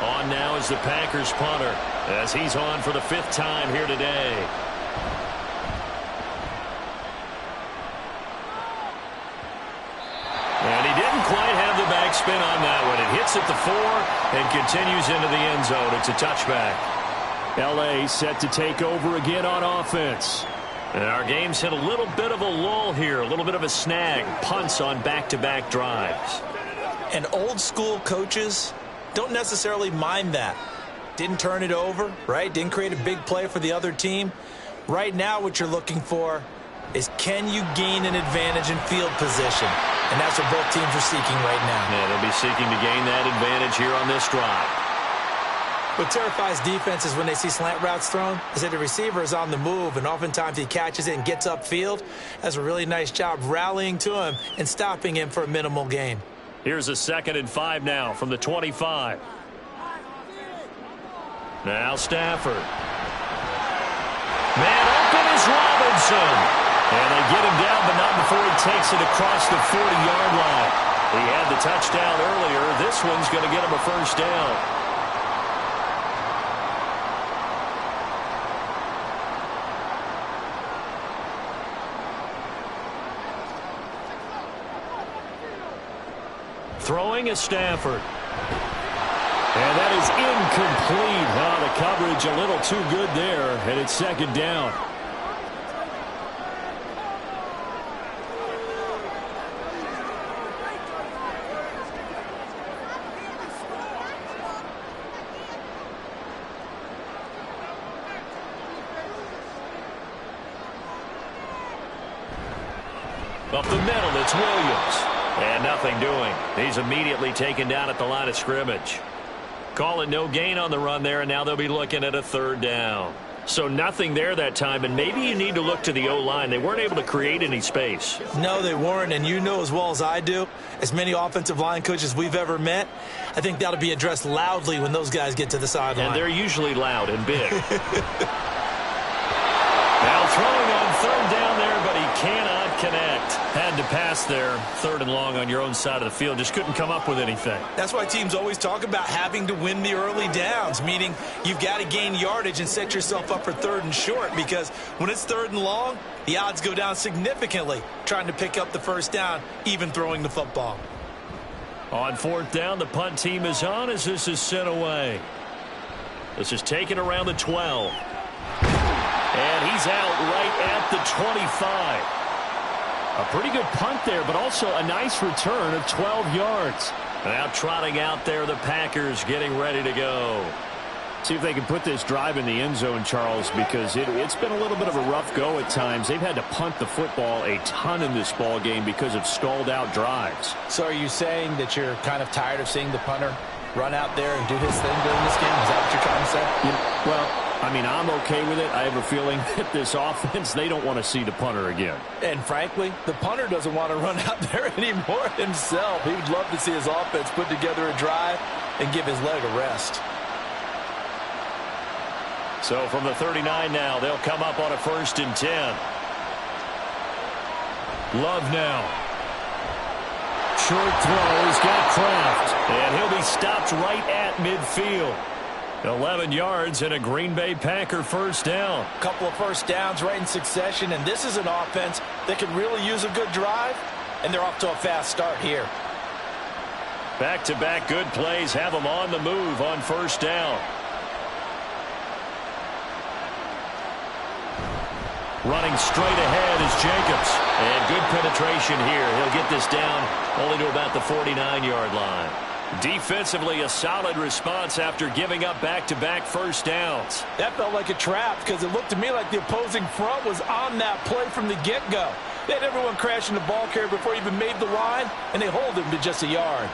On now is the Packers punter, as he's on for the 5th time here today. And he didn't quite have the backspin on that one. It hits at the 4 and continues into the end zone. It's a touchback. L.A. set to take over again on offense. And our game's hit a little bit of a lull here, a little bit of a snag. Punts on back-to-back drives. And old school coaches don't necessarily mind that. Didn't turn it over, right? Didn't create a big play for the other team. Right now what you're looking for is, can you gain an advantage in field position? And that's what both teams are seeking right now. Yeah, they'll be seeking to gain that advantage here on this drive. What terrifies defenses when they see slant routes thrown is that the receiver is on the move, and oftentimes he catches it and gets upfield. Does a really nice job rallying to him and stopping him for a minimal gain. Here's a 2nd and 5 now from the 25. Now Stafford. Man open is Robinson. And they get him down, but not before he takes it across the 40-yard line. He had the touchdown earlier. This one's going to get him a first down. Throwing is Stafford. And that is incomplete. Oh, the coverage a little too good there, and it's 2nd down. Up the middle, it's Williams. And nothing doing. He's immediately taken down at the line of scrimmage. Call it no gain on the run there, and now they'll be looking at a 3rd down. So nothing there that time, and maybe you need to look to the O-line. They weren't able to create any space. No, they weren't, and you know as well as I do, as many offensive line coaches we've ever met, I think that'll be addressed loudly when those guys get to the sideline. And they're usually loud and big. Now throwing on 3rd down there, but he cannot connect. Had to pass there, 3rd and long on your own side of the field. Just couldn't come up with anything. That's why teams always talk about having to win the early downs, meaning you've got to gain yardage and set yourself up for 3rd and short, because when it's 3rd and long, the odds go down significantly trying to pick up the first down, even throwing the football. On fourth down, the punt team is on as this is sent away. This is taken around the 12. And he's out right at the 25. A pretty good punt there, but also a nice return of 12 yards. Now trotting out there, the Packers getting ready to go. See if they can put this drive in the end zone, Charles, because it's been a little bit of a rough go at times. They've had to punt the football a ton in this ball game because of stalled-out drives. So are you saying that you're kind of tired of seeing the punter run out there and do his thing during this game? Is that what you're trying to say? Well, I mean, I'm okay with it. I have a feeling that this offense, they don't want to see the punter again. And frankly, the punter doesn't want to run out there anymore himself. He would love to see his offense put together a drive and give his leg a rest. So from the 39 now, they'll come up on a 1st and 10. Love now. Short throw. He's got Kraft. And he'll be stopped right at midfield. 11 yards and a Green Bay Packer first down. A couple of first downs right in succession, and this is an offense that could really use a good drive, and they're off to a fast start here. Back-to-back good plays have them on the move on first down. Running straight ahead is Jacobs. And good penetration here. He'll get this down only to about the 49-yard line. Defensively, a solid response after giving up back-to-back first downs. That felt like a trap because it looked to me like the opposing front was on that play from the get-go. They had everyone crashing the ball carrier before he even made the line, and they hold him to just a yard.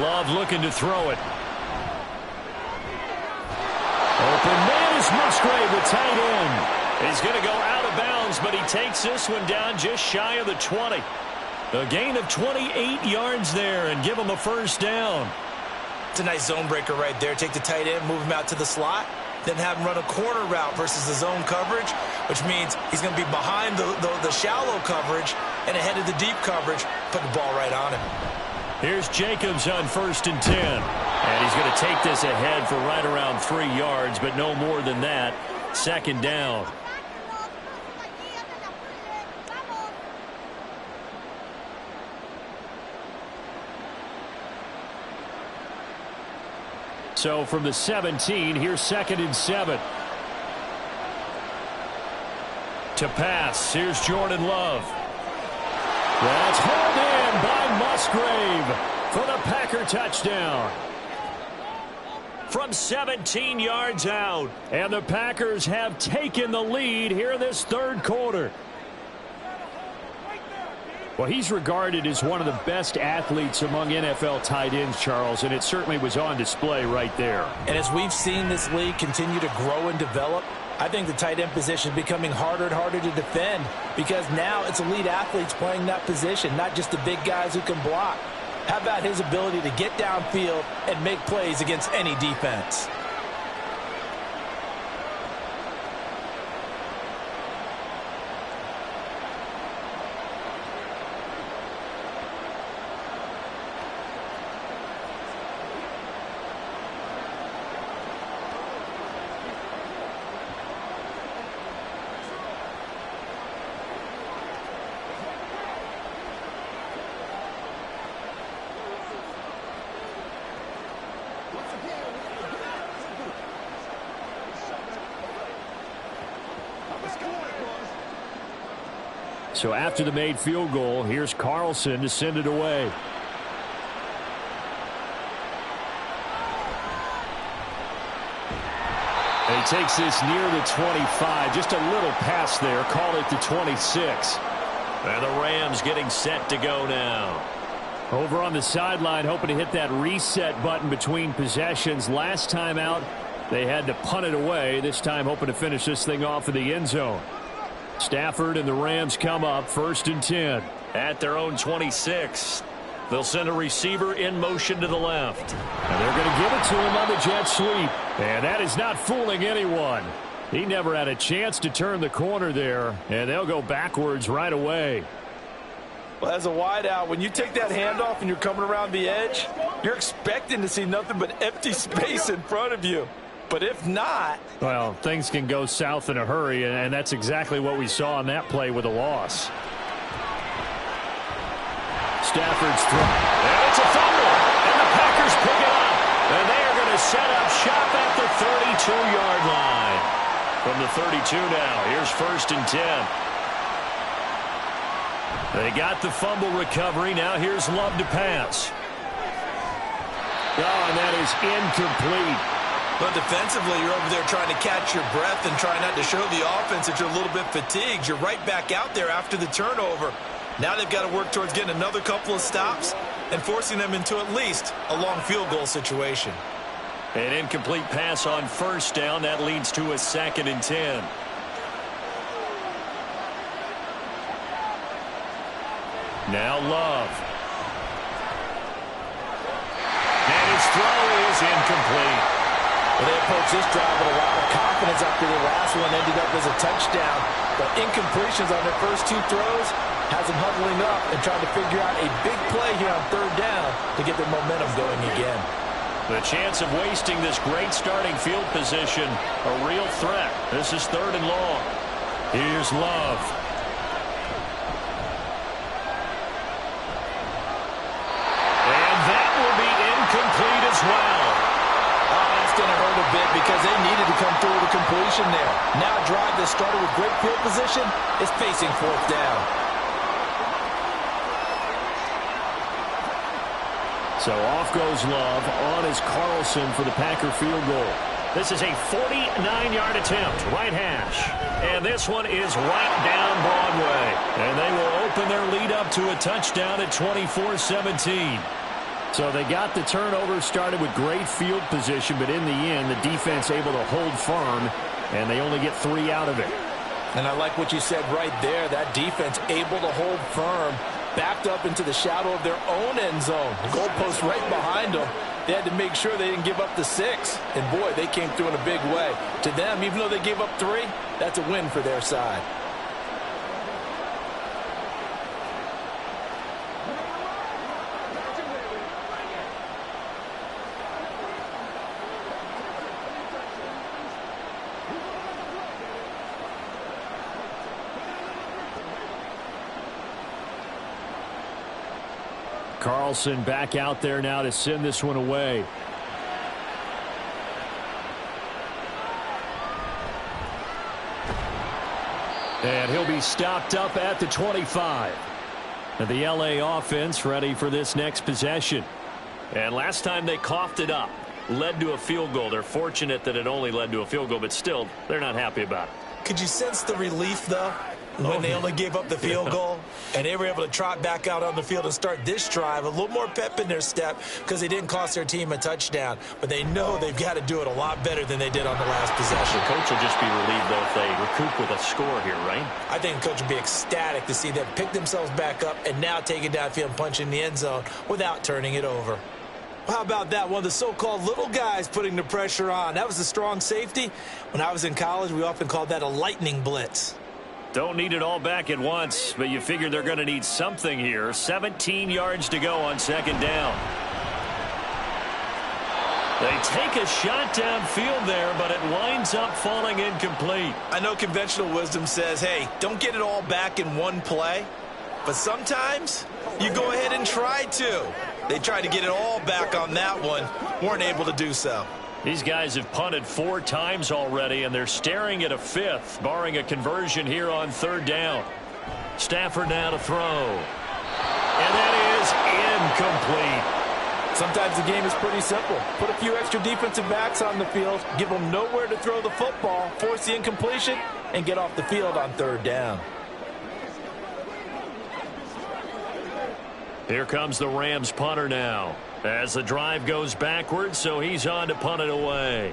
Love looking to throw it. Open man is Musgrave, the tight end. He's going to go out of bounds, but he takes this one down just shy of the 20. A gain of 28 yards there and give him a first down. It's a nice zone breaker right there. Take the tight end, move him out to the slot, then have him run a corner route versus the zone coverage, which means he's going to be behind the shallow coverage and ahead of the deep coverage. Put the ball right on him. Here's Jacobs on 1st and 10. And he's going to take this ahead for right around 3 yards, but no more than that. 2nd down. So from the 17, here's 2nd and 7. To pass, here's Jordan Love. That's hauled in by Musgrave for the Packer touchdown. From 17 yards out. And the Packers have taken the lead here this 3rd quarter. Well, he's regarded as one of the best athletes among NFL tight ends, Charles, and it certainly was on display right there. And as we've seen this league continue to grow and develop, I think the tight end position is becoming harder and harder to defend because now it's elite athletes playing that position, not just the big guys who can block. How about his ability to get downfield and make plays against any defense? So after the made field goal, here's Carlson to send it away. And he takes this near the 25. Just a little pass there. Call it the 26. And the Rams getting set to go now. Over on the sideline, hoping to hit that reset button between possessions. Last time out, they had to punt it away. This time hoping to finish this thing off in the end zone. Stafford and the Rams come up 1st and 10. At their own 26. They'll send a receiver in motion to the left. And they're going to give it to him on the jet sweep. And that is not fooling anyone. He never had a chance to turn the corner there. And they'll go backwards right away. Well, as a wideout, when you take that handoff and you're coming around the edge, you're expecting to see nothing but empty space in front of you. But if not... Well, things can go south in a hurry, and that's exactly what we saw on that play with a loss. Stafford's throw. And it's a fumble. And the Packers pick it up. And they are going to set up shop at the 32-yard line. From the 32 now, here's 1st and 10. They got the fumble recovery. Now here's Love to pass. Oh, and that is incomplete. But defensively, you're over there trying to catch your breath and try not to show the offense that you're a little bit fatigued. You're right back out there after the turnover. Now they've got to work towards getting another couple of stops and forcing them into at least a long field goal situation. An incomplete pass on 1st down. That leads to a 2nd and 10. Now Love. And his throw is incomplete. Well, they approached this drive with a lot of confidence after the last one ended up as a touchdown. But incompletions on their first 2 throws has them huddling up and trying to figure out a big play here on 3rd down to get their momentum going again. The chance of wasting this great starting field position, a real threat. This is 3rd and long. Here's Love. And that will be incomplete as well. Oh, that's going to hurt a bit because they needed to come through with a completion there. Now a drive that started with great field position is facing 4th down. So off goes Love. On is Carlson for the Packer field goal. This is a 49-yard attempt, right hash. And this one is right down Broadway. And they will open their lead up to a touchdown at 24-17. So they got the turnover started with great field position, but in the end, the defense able to hold firm, and they only get 3 out of it. And I like what you said right there. That defense able to hold firm, backed up into the shadow of their own end zone. The goalpost right behind them. They had to make sure they didn't give up the 6. And, boy, they came through in a big way. To them, even though they gave up 3, that's a win for their side. Carlson back out there now to send this one away. And he'll be stopped up at the 25. And the LA offense ready for this next possession. And last time they coughed it up, led to a field goal. They're fortunate that it only led to a field goal, but still, they're not happy about it. Could you sense the relief, though, when they only gave up the field goal and they were able to trot back out on the field and start this drive? A little more pep in their step because they didn't cost their team a touchdown. But they know they've got to do it a lot better than they did on the last possession. The coach will just be relieved, though, if they recoup with a score here, right? I think the coach will be ecstatic to see them pick themselves back up and now take it downfield and punch in the end zone without turning it over. How about that? One of the so-called little guys putting the pressure on. That was the strong safety. When I was in college, we often called that a lightning blitz. Don't need it all back at once, but you figure they're going to need something here. 17 yards to go on 2nd down. They take a shot downfield there, but it winds up falling incomplete. I know conventional wisdom says, hey, don't get it all back in one play. But sometimes you go ahead and try to. They tried to get it all back on that one. Weren't able to do so. These guys have punted 4 times already, and they're staring at a 5th, barring a conversion here on 3rd down. Stafford now to throw. And that is incomplete. Sometimes the game is pretty simple. Put a few extra defensive backs on the field, give them nowhere to throw the football, force the incompletion, and get off the field on 3rd down. Here comes the Rams punter now. As the drive goes backwards, so he's on to punt it away.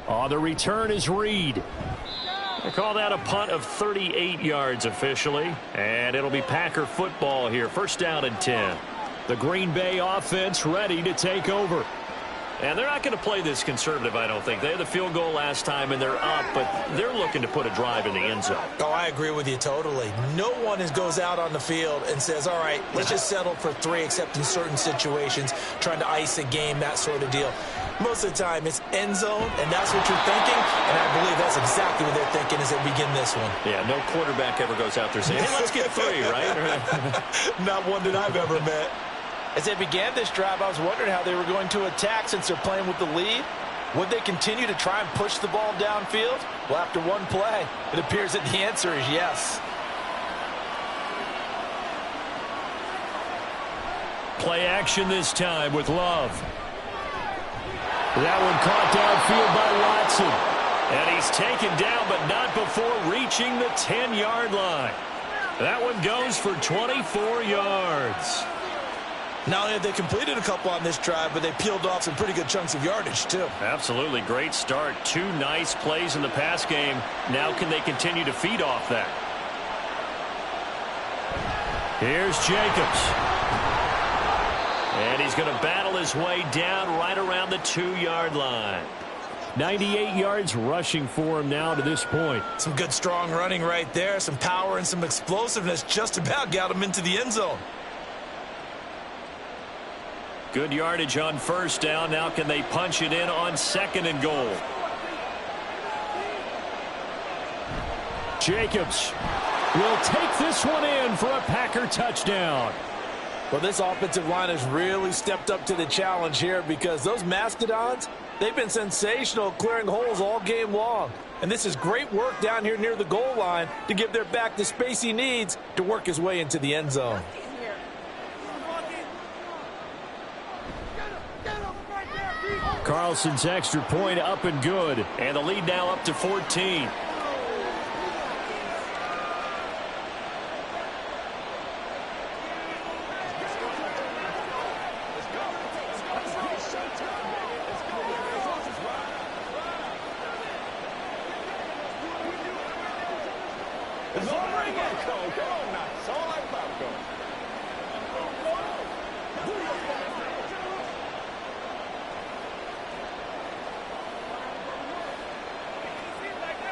Oh, the return is Reed. They call that a punt of 38 yards officially. And it'll be Packer football here. 1st down and 10. The Green Bay offense ready to take over. And they're not going to play this conservative, I don't think. They had the field goal last time, and they're up, but they're looking to put a drive in the end zone. Oh, I agree with you totally. No one goes out on the field and says, all right, let's just settle for 3, except in certain situations, trying to ice a game, that sort of deal. Most of the time, it's end zone, and that's what you're thinking, and I believe that's That's exactly what they're thinking as they begin this one. Yeah, no quarterback ever goes out there saying, hey, let's get 3, right? Not one that I've ever met. As they began this drive, I was wondering how they were going to attack since they're playing with the lead. Would they continue to try and push the ball downfield? Well, after one play, it appears that the answer is yes. Play action this time with Love. That one caught downfield by Watson. And he's taken down, but not before reaching the 10-yard line. That one goes for 24 yards. Not only have they completed a couple on this drive, but they peeled off some pretty good chunks of yardage, too. Absolutely. Great start. 2 nice plays in the pass game. Now can they continue to feed off that? Here's Jacobs. And he's going to battle his way down right around the 2-yard line. 98 yards rushing for him now to this point. Some good, strong running right there. Some power and some explosiveness just about got him into the end zone. Good yardage on first down. Now can they punch it in on 2nd and goal? Jacobs will take this one in for a Packer touchdown. Well, this offensive line has really stepped up to the challenge here because those Mastodons, they've been sensational clearing holes all game long. And this is great work down here near the goal line to give their back the space he needs to work his way into the end zone. Carlson's extra point up and good. And the lead now up to 14.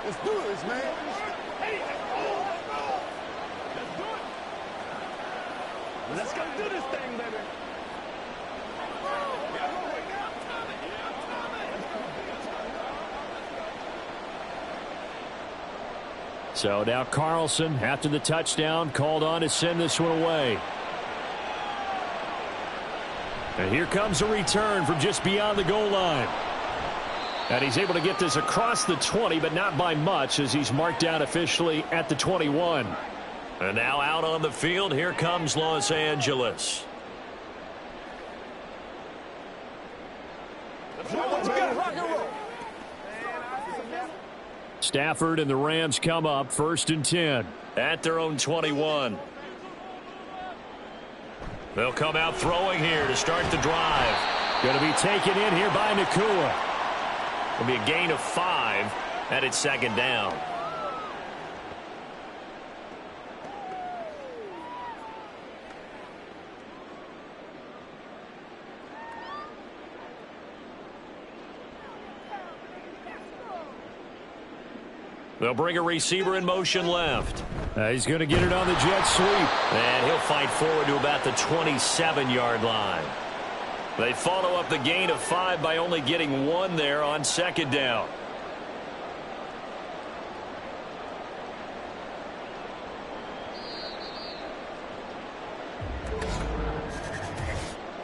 Let's do this, man. Hey, let's go do this thing, baby. So now Carlson, after the touchdown, called on to send this one away. And here comes a return from just beyond the goal line. And he's able to get this across the 20, but not by much as he's marked down officially at the 21. And now out on the field, here comes Los Angeles. Stafford and the Rams come up 1st and 10 at their own 21. They'll come out throwing here to start the drive. Going to be taken in here by Nakua. It'll be a gain of 5, and it's 2nd down. They'll bring a receiver in motion left. He's going to get it on the jet sweep. And he'll fight forward to about the 27-yard line. They follow up the gain of 5 by only getting 1 there on 2nd down.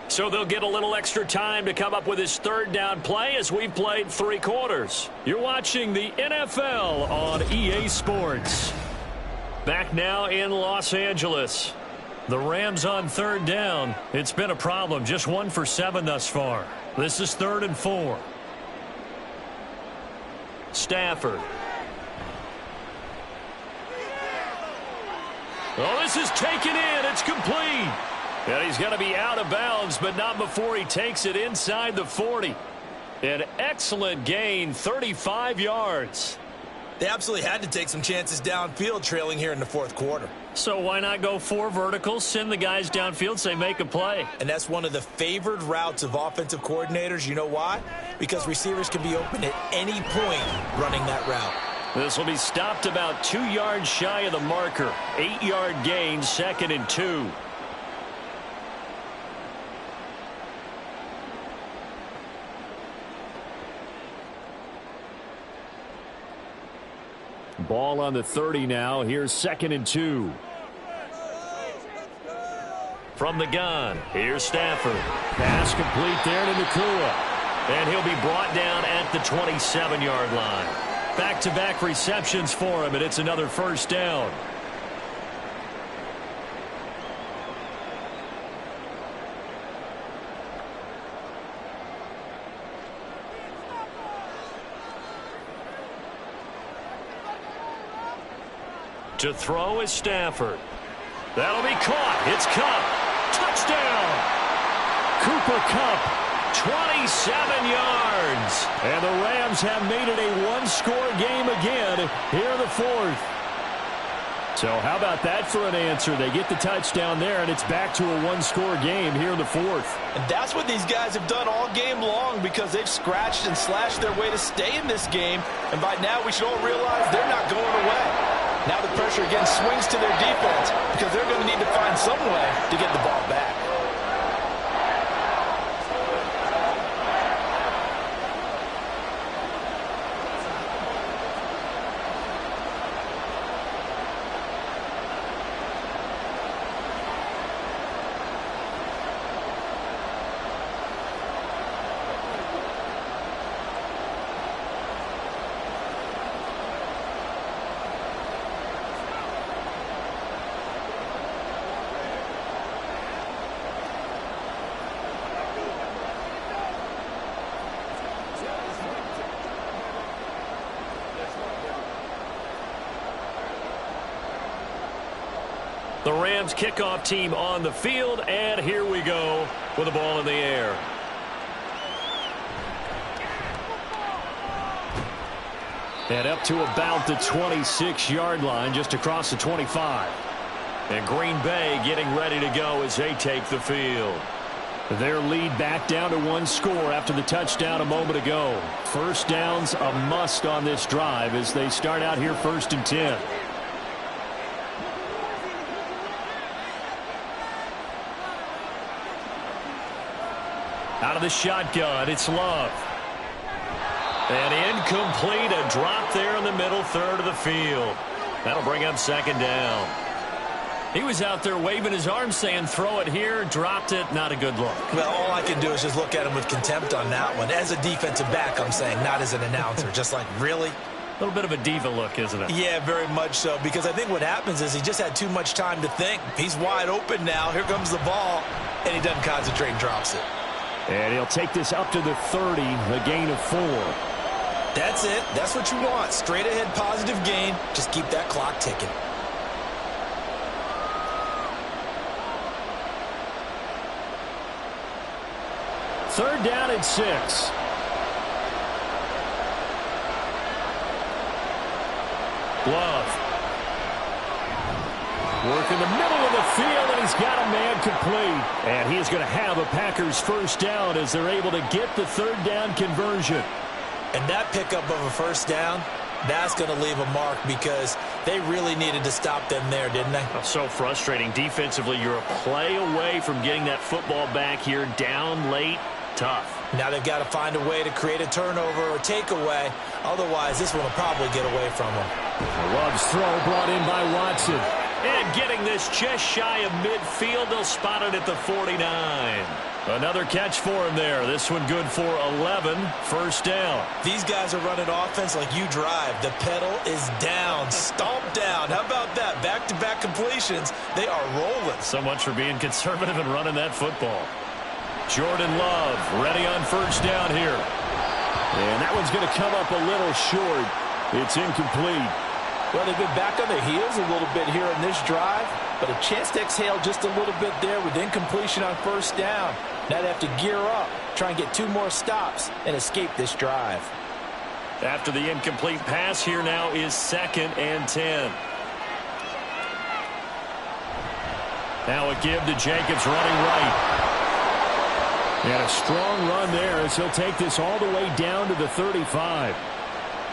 So they'll get a little extra time to come up with his 3rd down play as we've played 3 quarters. You're watching the NFL on EA Sports. Back now in Los Angeles. The Rams on 3rd down. It's been a problem. Just 1 for 7 thus far. This is 3rd and 4. Stafford. Oh, this is taken in. It's complete. And he's going to be out of bounds, but not before he takes it inside the 40. An excellent gain, 35 yards. They absolutely had to take some chances downfield trailing here in the 4th quarter. So why not go 4 verticals, send the guys downfield, say make a play? And that's one of the favored routes of offensive coordinators. You know why? Because receivers can be open at any point running that route. This will be stopped about 2 yards shy of the marker. 8-yard gain, 2nd and 2. Ball on the 30 now. Here's 2nd and 2. From the gun, here's Stafford. Pass complete there to Nakua. And he'll be brought down at the 27-yard line. Back-to-back receptions for him, and it's another first down. To throw is Stafford. That'll be caught. It's Kupp. Touchdown. Cooper Kupp. 27 yards. And the Rams have made it a one-score game again here in the 4th. So how about that for an answer? They get the touchdown there, and it's back to a one-score game here in the 4th. And that's what these guys have done all game long because they've scratched and slashed their way to stay in this game. And by now we should all realize they're not going away. Now the pressure again swings to their defense because they're going to need to find some way to get the ball back. The Rams kickoff team on the field, and here we go with the ball in the air. And up to about the 26-yard line, just across the 25. And Green Bay getting ready to go as they take the field. Their lead back down to one score after the touchdown a moment ago. First down's a must on this drive as they start out here 1st and 10. Out of the shotgun, it's Love. And incomplete, a drop there in the middle third of the field. That'll bring up 2nd down. He was out there waving his arms saying throw it here, dropped it, not a good look. Well, all I can do is just look at him with contempt on that one. As a defensive back, I'm saying, not as an announcer. Just like, really? A little bit of a diva look, isn't it? Yeah, very much so, because I think what happens is he just had too much time to think. He's wide open now. Here comes the ball, and he doesn't concentrate and drops it. And he'll take this up to the 30, a gain of 4. That's it. That's what you want. Straight ahead positive gain. Just keep that clock ticking. Third down and 6. Love. Work in the middle of the field, and he's got a man complete. And he's going to have a Packers first down as they're able to get the third down conversion. And that pickup of a first down, that's going to leave a mark because they really needed to stop them there, didn't they? Oh, so frustrating. Defensively, you're a play away from getting that football back here down late. Tough. Now they've got to find a way to create a turnover or takeaway. Otherwise, this one will probably get away from them. Love's throw brought in by Watson. And getting this just shy of midfield, they'll spot it at the 49. Another catch for him there. This one good for 11. First down. These guys are running offense like you drive. The pedal is down. Stomp down. How about that? Back-to-back completions. They are rolling. So much for being conservative and running that football. Jordan Love ready on first down here. And that one's going to come up a little short. It's incomplete. Well, they've been back on their heels a little bit here in this drive, but a chance to exhale just a little bit there with incompletion on first down. Now they have to gear up, try and get 2 more stops, and escape this drive. After the incomplete pass, here now is 2nd and 10. Now a give to Jacobs running right. And a strong run there as he'll take this all the way down to the 35.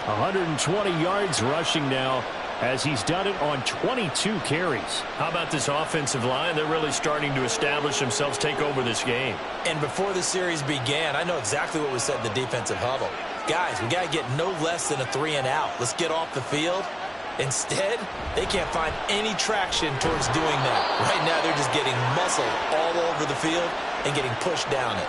120 yards rushing now as he's done it on 22 carries. How about this offensive line? They're really starting to establish themselves, take over this game. And before the series began, I know exactly what was said in the defensive huddle. Guys, we got to get no less than a 3 and out. Let's get off the field Instead, they can't find any traction towards doing that. Right now, they're just getting muscled all over the field and getting pushed down it.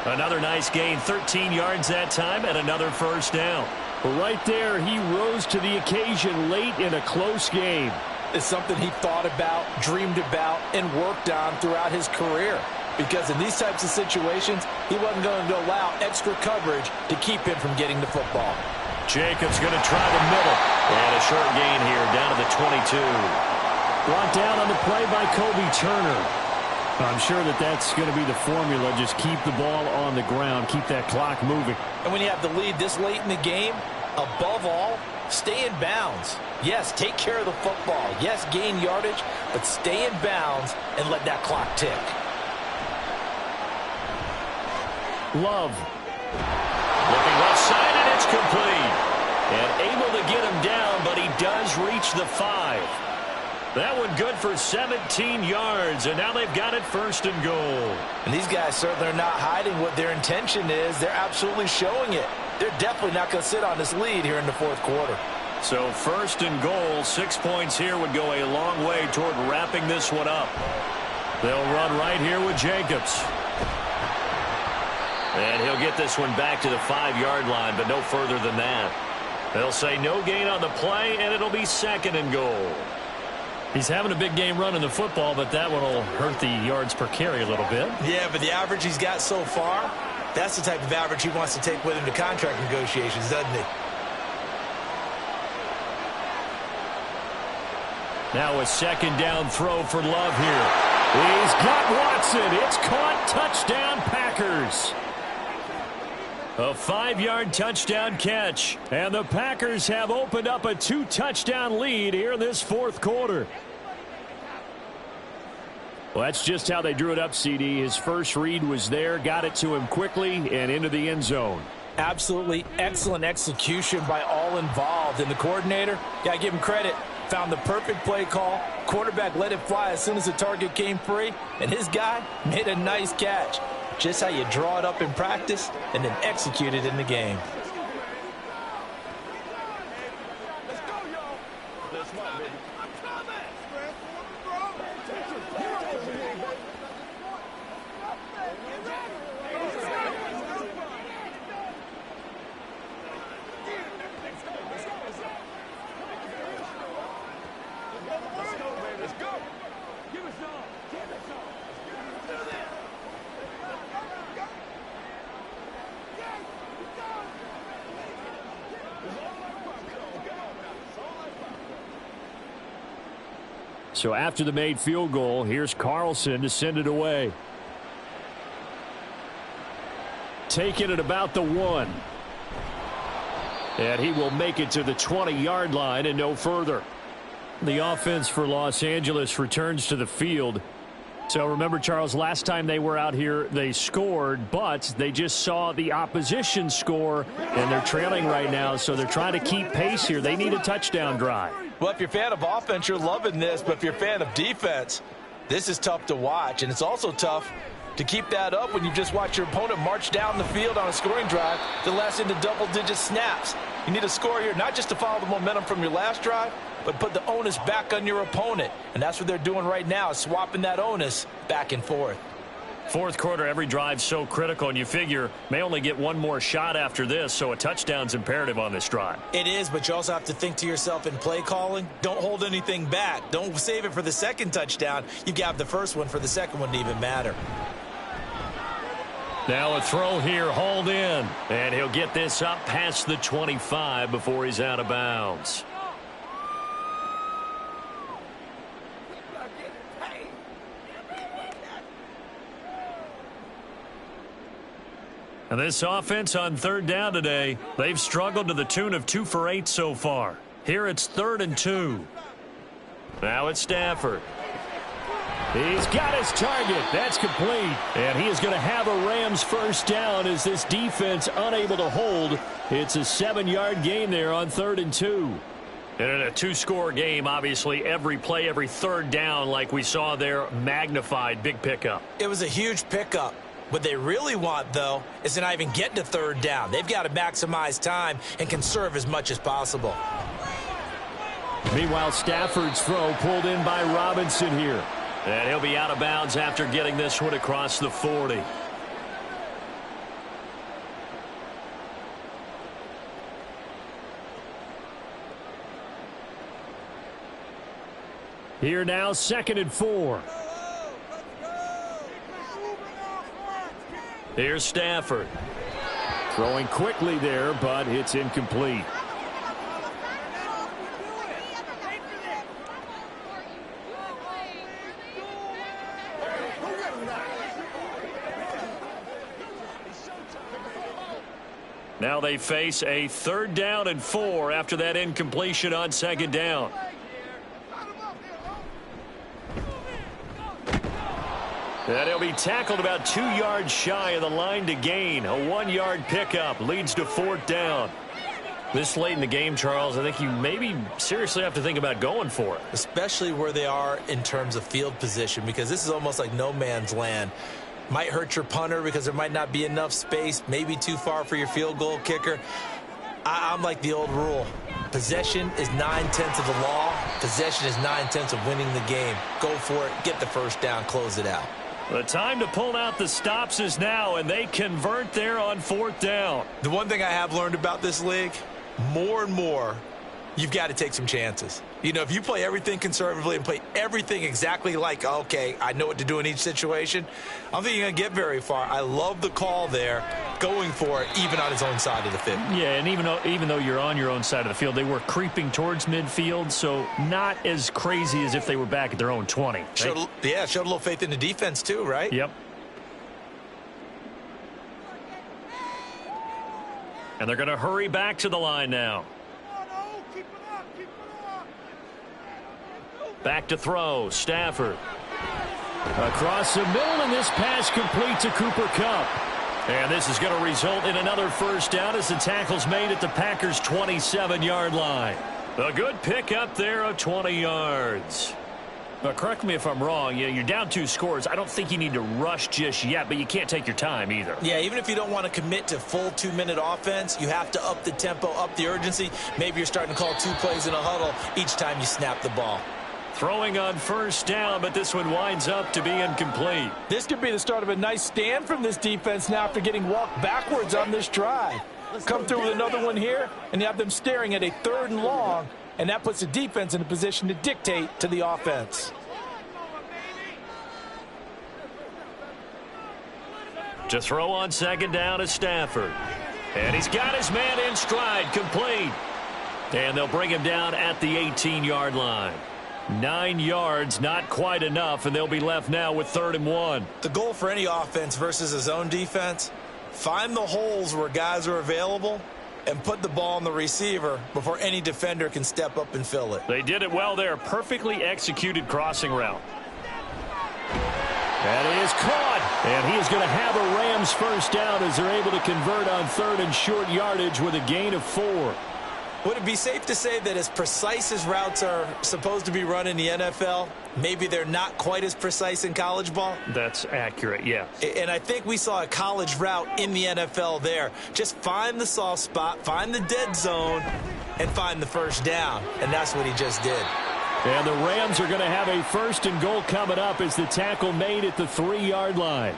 Another nice gain, 13 yards that time, and another first down. Well, right there, he rose to the occasion late in a close game. It's something he thought about, dreamed about, and worked on throughout his career. Because in these types of situations, he wasn't going to allow extra coverage to keep him from getting the football. Jacobs going to try the middle. And a short gain here, down to the 22. Brought down on the play by Kobe Turner. I'm sure that's going to be the formula. Just keep the ball on the ground, keep that clock moving. And when you have the lead this late in the game, above all, stay in bounds. Yes, take care of the football. Yes, gain yardage, but stay in bounds and let that clock tick. Love. Looking left side, and it's complete. And able to get him down, but he does reach the 5. That one good for 17 yards, and now they've got it first and goal. And these guys certainly are not hiding what their intention is. They're absolutely showing it. They're definitely not going to sit on this lead here in the fourth quarter. So first and goal, 6 points here would go a long way toward wrapping this one up. They'll run right here with Jacobs. And he'll get this one back to the 5-yard line, but no further than that. They'll say no gain on the play, and it'll be second and goal. He's having a big game running the football, but that one will hurt the yards per carry a little bit. Yeah, but the average he's got so far, that's the type of average he wants to take with him to contract negotiations, doesn't he? Now a second down throw for Love here. He's got Watson. It's caught. Touchdown, Packers. A 5-yard touchdown catch. And the Packers have opened up a 2-touchdown lead here in this fourth quarter. Well, that's just how they drew it up, CD. His first read was there, got it to him quickly, and into the end zone. Absolutely excellent execution by all involved. And the coordinator, got to give him credit, found the perfect play call. Quarterback let it fly as soon as the target came free, and his guy made a nice catch. Just how you draw it up in practice and then execute it in the game. Let's go, y'all. That's smart, baby. I'm coming. Let's go. Give us some. Give us some. Let's do this. So after the made field goal, here's Carlson to send it away. Taking it about the 1. And he will make it to the 20-yard line and no further. The offense for Los Angeles returns to the field. So remember, Charles, last time they were out here, they scored, but they just saw the opposition score, and they're trailing right now, so they're trying to keep pace here. They need a touchdown drive. Well, if you're a fan of offense, you're loving this, but if you're a fan of defense, this is tough to watch, and it's also tough to keep that up when you just watch your opponent march down the field on a scoring drive that lasts into double-digit snaps. You need a score here, not just to follow the momentum from your last drive, but put the onus back on your opponent. And that's what they're doing right now, swapping that onus back and forth. Fourth quarter, every drive's so critical, and you figure may only get one more shot after this, so a touchdown's imperative on this drive. It is, but you also have to think to yourself in play calling, don't hold anything back. Don't save it for the second touchdown. You got the first one for the second one to even matter. Now a throw here, hauled in, and he'll get this up past the 25 before he's out of bounds. And this offense on third down today, they've struggled to the tune of 2 for 8 so far. Here it's 3rd and 2. Now it's Stafford. He's got his target. That's complete. And he is going to have a Rams first down as this defense unable to hold. It's a 7-yard gain there on 3rd and 2. And in a 2-score game, obviously, every play, every third down, like we saw there, magnified. Big pickup. It was a huge pickup. What they really want, though, is to not even get to third down. They've got to maximize time and conserve as much as possible. Meanwhile, Stafford's throw pulled in by Robinson here. And he'll be out of bounds after getting this one across the 40. Here now, 2nd and 4. Here's Stafford. Throwing quickly there, but it's incomplete. Now they face a 3rd down and 4 after that incompletion on 2nd down. And he'll be tackled about 2 yards shy of the line to gain. A 1-yard pickup leads to 4th down. This late in the game, Charles, I think you maybe seriously have to think about going for it. Especially where they are in terms of field position, because this is almost like no man's land. Might hurt your punter because there might not be enough space, maybe too far for your field goal kicker. I'm like the old rule. Possession is 9/10 of the law. Possession is 9/10 of winning the game. Go for it, get the 1st down, close it out. The time to pull out the stops is now, and they convert there on 4th down. The one thing I have learned about this league, more and more, you've got to take some chances. You know, if you play everything conservatively and play everything exactly like, okay, I know what to do in each situation, I don't think you're going to get very far. I love the call there, going for it, even on his own side of the field. Yeah, and even though you're on your own side of the field, they were creeping towards midfield, so not as crazy as if they were back at their own 20. Right? Showed a little faith in the defense too, right? Yep. And they're going to hurry back to the line now. Back to throw, Stafford. Across the middle, and this pass complete to Cooper Kupp. And this is going to result in another 1st down as the tackle's made at the Packers' 27-yard line. A good pickup there of 20 yards. Now, correct me if I'm wrong. You're down 2 scores. I don't think you need to rush just yet, but you can't take your time either. Yeah, even if you don't want to commit to full 2-minute offense, you have to up the tempo, up the urgency. Maybe you're starting to call 2 plays in a huddle each time you snap the ball. Throwing on 1st down, but this one winds up to be incomplete. This could be the start of a nice stand from this defense now after getting walked backwards on this drive. Come through with another one here, and you have them staring at a 3rd and long, and that puts the defense in a position to dictate to the offense. To throw on 2nd down is Stafford. And he's got his man in stride, complete. And they'll bring him down at the 18-yard line. 9 yards, not quite enough, and they'll be left now with 3rd and 1. The goal for any offense versus a zone defense, find the holes where guys are available and put the ball on the receiver before any defender can step up and fill it. They did it well there. Perfectly executed crossing route. That is caught, and he is going to have a Rams 1st down as they're able to convert on 3rd and short yardage with a gain of 4. Would it be safe to say that as precise as routes are supposed to be run in the NFL, maybe they're not quite as precise in college ball? That's accurate, yeah. And I think we saw a college route in the NFL there. Just find the soft spot, find the dead zone, and find the 1st down. And that's what he just did. And the Rams are going to have a 1st and goal coming up as the tackle made at the 3-yard line.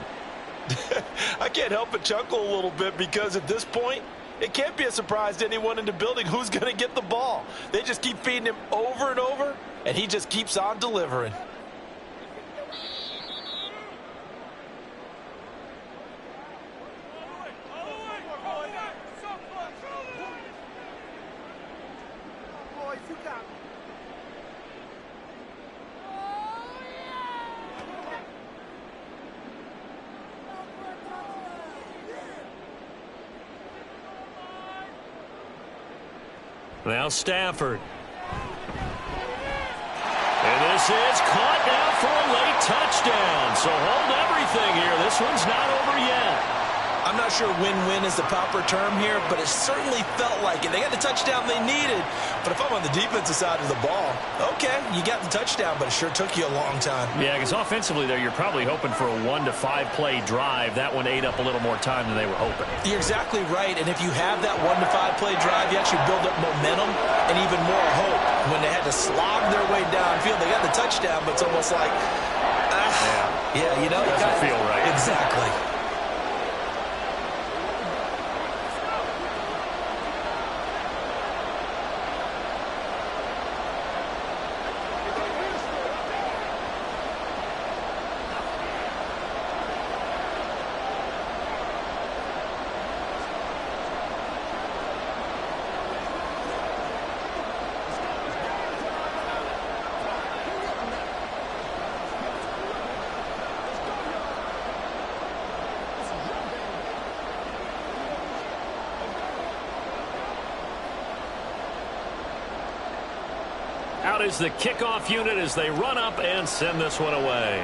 I can't help but chuckle a little bit because at this point, it can't be a surprise to anyone in the building who's going to get the ball. They just keep feeding him over and over, and he just keeps on delivering. Now Stafford. And this is caught now for a late touchdown. So hold everything here. This one's not over yet. I'm not sure win-win is the proper term here, but it certainly felt like it. They got the touchdown they needed. But if I'm on the defensive side of the ball, okay, you got the touchdown, but it sure took you a long time. Yeah, because offensively there, you're probably hoping for a 1 to 5 play drive. That one ate up a little more time than they were hoping. You're exactly right, and if you have that 1 to 5 play drive, you actually build up momentum and even more hope. when they had to slog their way downfield. They got the touchdown, but it's almost like, yeah, you know. Doesn't feel right. Exactly. Out is the kickoff unit as they run up and send this one away.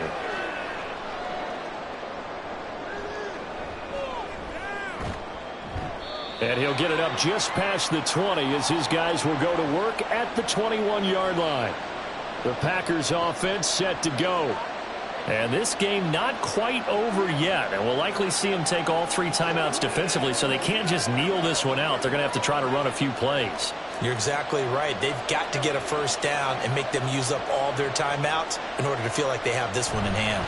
And he'll get it up just past the 20 as his guys will go to work at the 21-yard line. The Packers offense set to go. And this game not quite over yet. And we'll likely see them take all 3 timeouts defensively, so they can't just kneel this one out. They're going to have to try to run a few plays. You're exactly right. They've got to get a first down and make them use up all their timeouts in order to feel like they have this one in hand.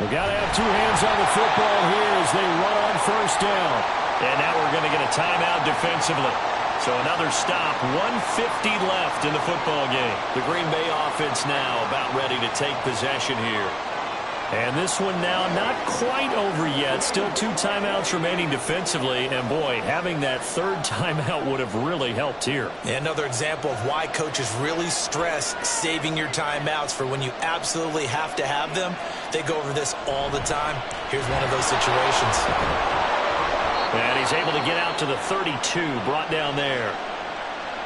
We've got to have 2 hands on the football here as they run on first down. And now we're going to get a timeout defensively. So another stop, 1:50 left in the football game. The Green Bay offense now about ready to take possession here. And this one now not quite over yet. Still 2 timeouts remaining defensively. And, boy, having that 3rd timeout would have really helped here. Another example of why coaches really stress saving your timeouts for when you absolutely have to have them. They go over this all the time. Here's one of those situations. And he's able to get out to the 32, brought down there.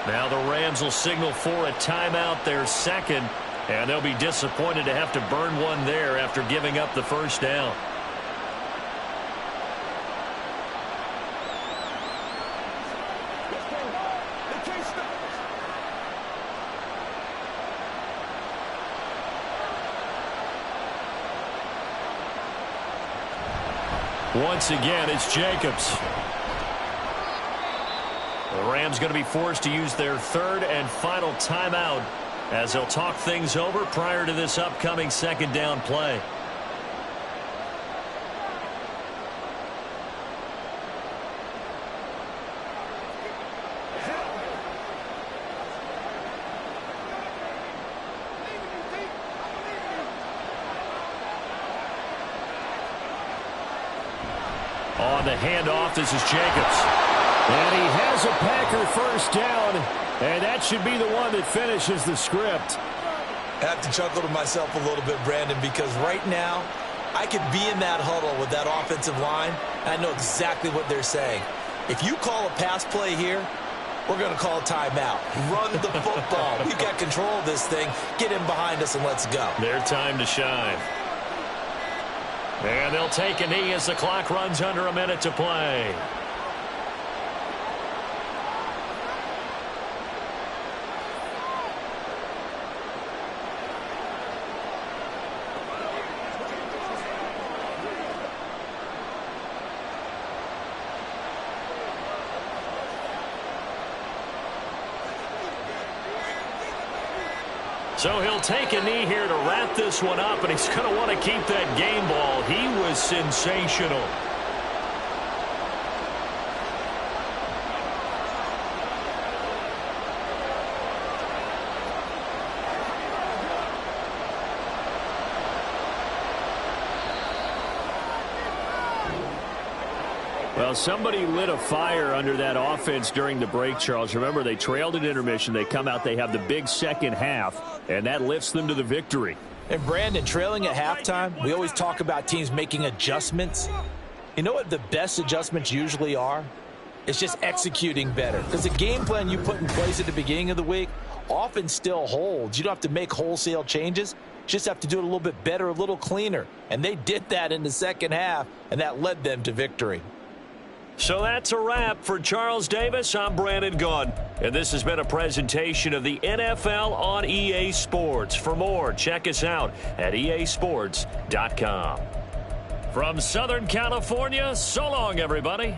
Now the Rams will signal for a timeout, their 2nd. And they'll be disappointed to have to burn one there after giving up the first down. Once again, it's Jacobs. The Rams going to be forced to use their 3rd and final timeout as they'll talk things over prior to this upcoming 2nd down play. On the handoff, this is Jacobs. And he has a Packer first down, and that should be the one that finishes the script. I have to chuckle to myself a little bit, Brandon, because right now I could be in that huddle with that offensive line, and I know exactly what they're saying. If you call a pass play here, we're going to call a timeout. Run the football. We've got control of this thing. Get in behind us and let's go. Their time to shine. And they'll take a knee as the clock runs under a minute to play. So he'll take a knee here to wrap this one up, and he's going to want to keep that game ball. He was sensational. Well, somebody lit a fire under that offense during the break, Charles. Remember, they trailed at intermission. They come out, they have the big second half, and that lifts them to the victory. And, Brandon, trailing at halftime, we always talk about teams making adjustments. You know what the best adjustments usually are? It's just executing better. Because the game plan you put in place at the beginning of the week often still holds. You don't have to make wholesale changes. You just have to do it a little bit better, a little cleaner. And they did that in the second half, and that led them to victory. So that's a wrap for Charles Davis. I'm Brandon Gaudin, and this has been a presentation of the NFL on EA Sports. For more, check us out at easports.com. From Southern California, so long, everybody.